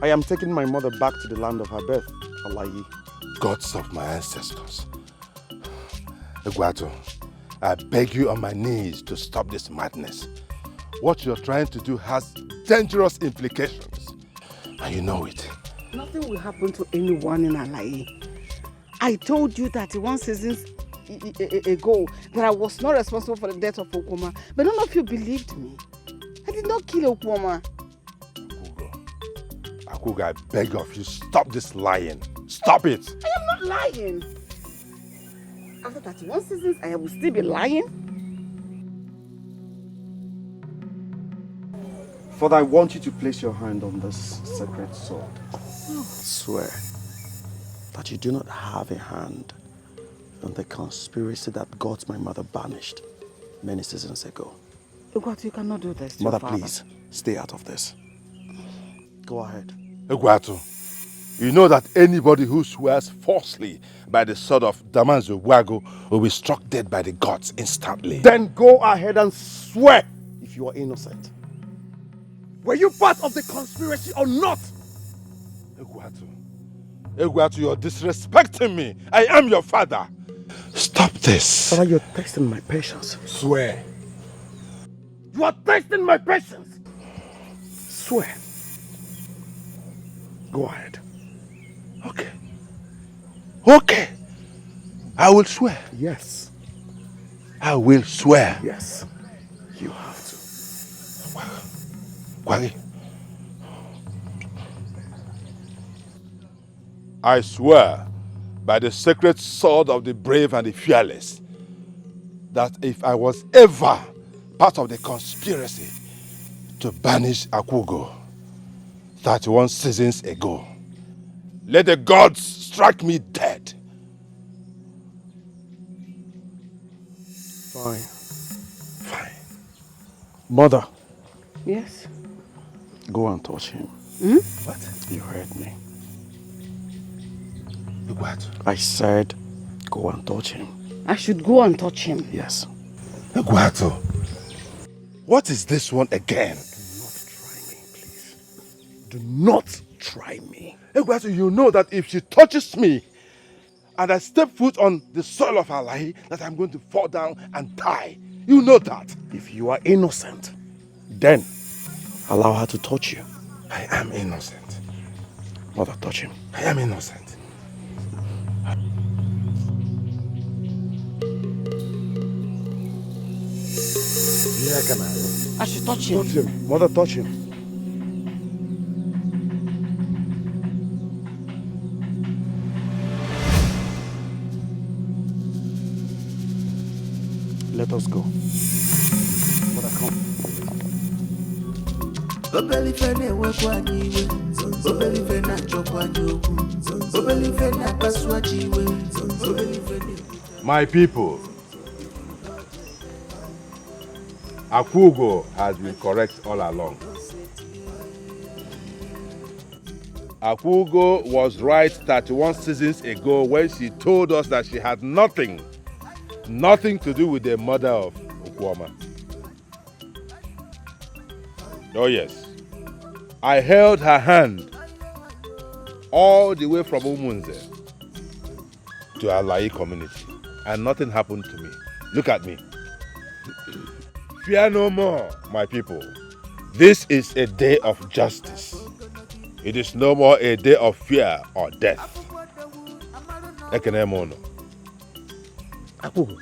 I am taking my mother back to the land of her birth, Alayi. Gods of my ancestors. Igwatu, I beg you on my knees to stop this madness. What you're trying to do has dangerous implications. And you know it. Nothing will happen to anyone in Alayi. I told you that one season ago that I was not responsible for the death of Okuma, but none of you believed me. I did not kill Okuma. Akuga, I beg of you, stop this lying. Stop it. I am not lying. After 31 seasons, I will still be lying. Father, I want you to place your hand on this sacred sword. Swear that you do not have a hand on the conspiracy that got my mother banished many seasons ago. Igwatu, you cannot do this to Mother, your father. please, stay out of this. Go ahead. Igwatu, you know that anybody who swears falsely by the sword of Damanzo Wago will be struck dead by the gods instantly. Then go ahead and swear if you are innocent. Were you part of the conspiracy or not? Igwatu, you're disrespecting me. I am your father. Stop this. Father, you're testing my patience. Swear. You are testing my patience. Swear. Go ahead. Okay. Okay. I will swear. Yes. I will swear. Yes. You have to. Kwagi. I swear by the sacred sword of the brave and the fearless that if I was ever part of the conspiracy to banish Akugo 31 seasons ago, let the gods strike me dead. Fine. Fine. Mother. Yes? Go and touch him. Hmm? What? You heard me. What? I said, go and touch him. I should go and touch him. Yes. Eguato, what is this one again? Do not try me. Eguato, you know that if she touches me and I step foot on the soil of Alahi, that I'm going to fall down and die. You know that. If you are innocent, then allow her to touch you. I am innocent. Mother, touch him. I am innocent. I should touch him. Touch him. Mother, touch him. Let us go. Mother, come. My people, Akugo has been correct all along. Akugo was right 31 seasons ago when she told us that she had nothing to do with the murder of Okwoma. Oh yes, I held her hand all the way from Umunze to Alai community and nothing happened to me. Look at me. Fear no more, my people. This is a day of justice. It is no more a day of fear or death. Ekenemono. Akugo,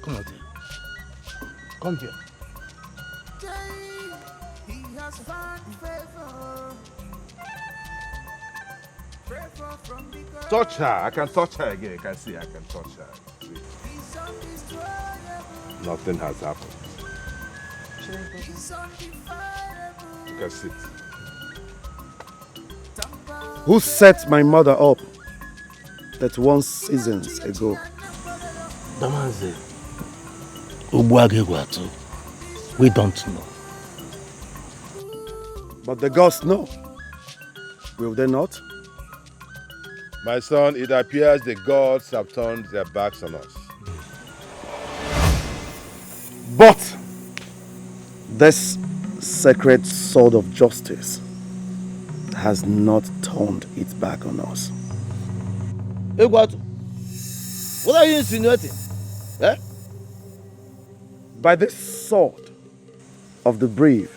come out here. Come here. Touch her. I can touch her again. You can see I can touch her. See? Nothing has happened. You can sit. Who set my mother up 31 seasons ago? Damanze, Ubuagegwatu, we don't know. But the gods know. Will they not? My son, it appears the gods have turned their backs on us. But this sacred sword of justice has not turned its back on us. Eguato, what are you insinuating? Eh? By this sword of the brave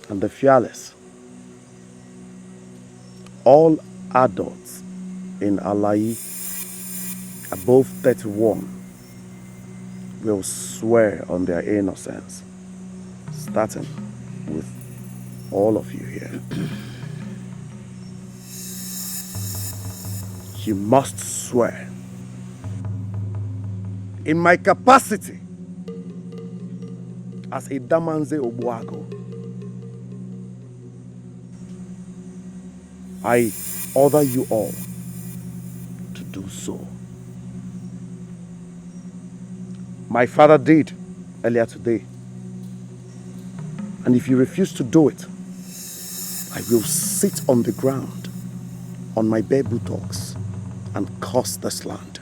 and the fearless, all adults in Alai above 31 will swear on their innocence, starting with all of you here. You must swear in my capacity as a Damanze Obuago. I order you all to do so. My father did earlier today. And if you refuse to do it, I will sit on the ground on my bare buttocks and curse this land.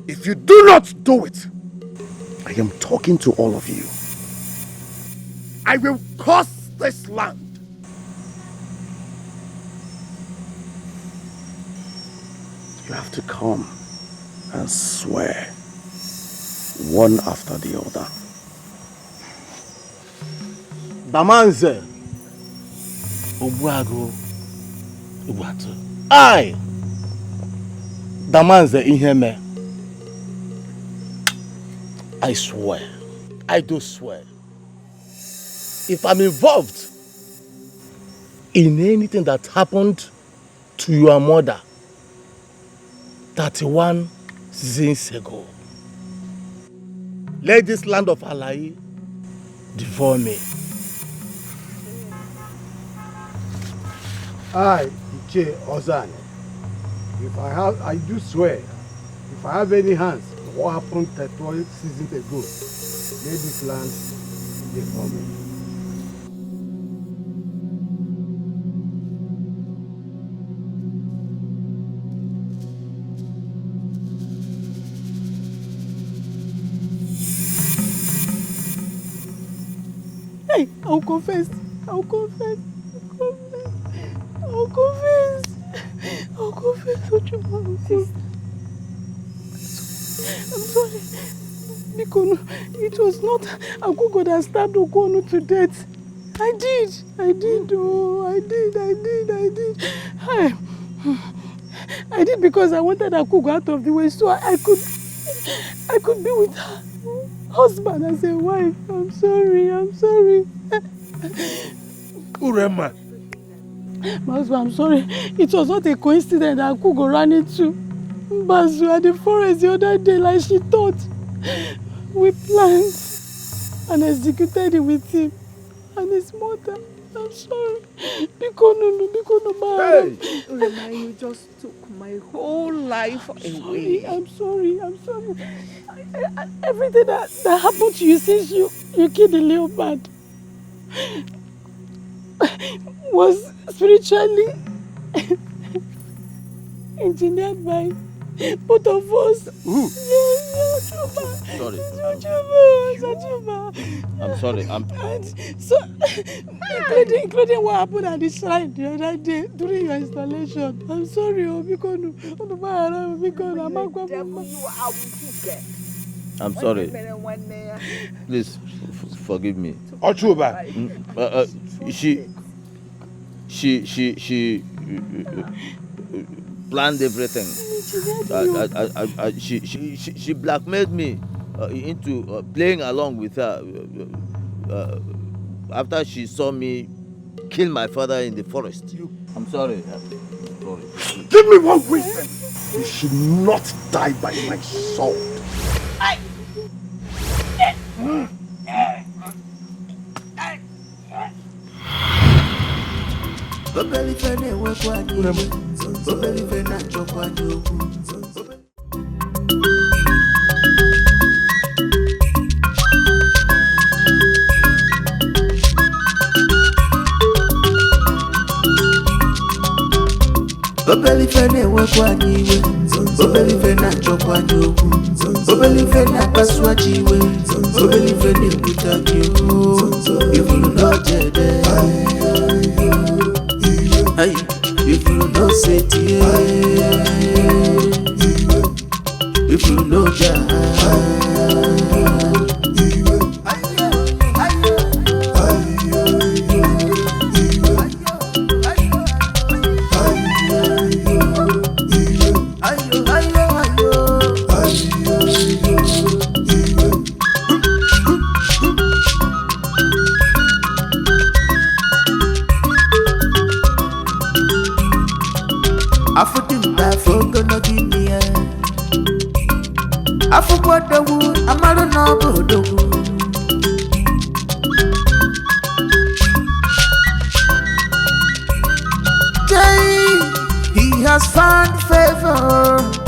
If you do not do it, I am talking to all of you. I will curse this land. You have to come and swear one after the other. Damanze, Obuago, Ubuatu. I, Damanze Iheme, I swear, I do swear, if I'm involved in anything that happened to your mother 31 seasons ago, let this land of Alai devour me. I, Iche Ozane, I do swear, if I have any hands in what happened 31 seasons ago, let this land devour me. Hey, I'll confess. I'll confess. I'll confess. I'll confess. I'm sorry. Because it was not Akugo that stabbed Okono to death. I did. Oh, I did. I did because I wanted Akugo out of the way so I could be with her husband as a wife. I'm sorry. Urema. My husband, I'm sorry. It was not a coincidence that Akugo ran into Mbazu at the forest the other day like she thought. We planned and executed it with him and his mother. I'm sorry. Biko no. Hey! Urema, you just took my whole life away. I'm sorry. Everything that happened to you since you killed the leopard was spiritually engineered by both of us. Sorry. Sachuba. I'm sorry. So, including what happened at the shrine the other day during your installation. I'm sorry, I'm sorry. Please forgive me. Ochuba. She planned everything. She blackmailed me into playing along with her after she saw me kill my father in the forest. I'm sorry. Give me one reason. You should not die by my sword. Obelifene wekwaniwe, obelifene chokwanyoku, obelifene paswachiwe, obelifene kutakyo, if you know jede, if you know seti, if you know he has found favor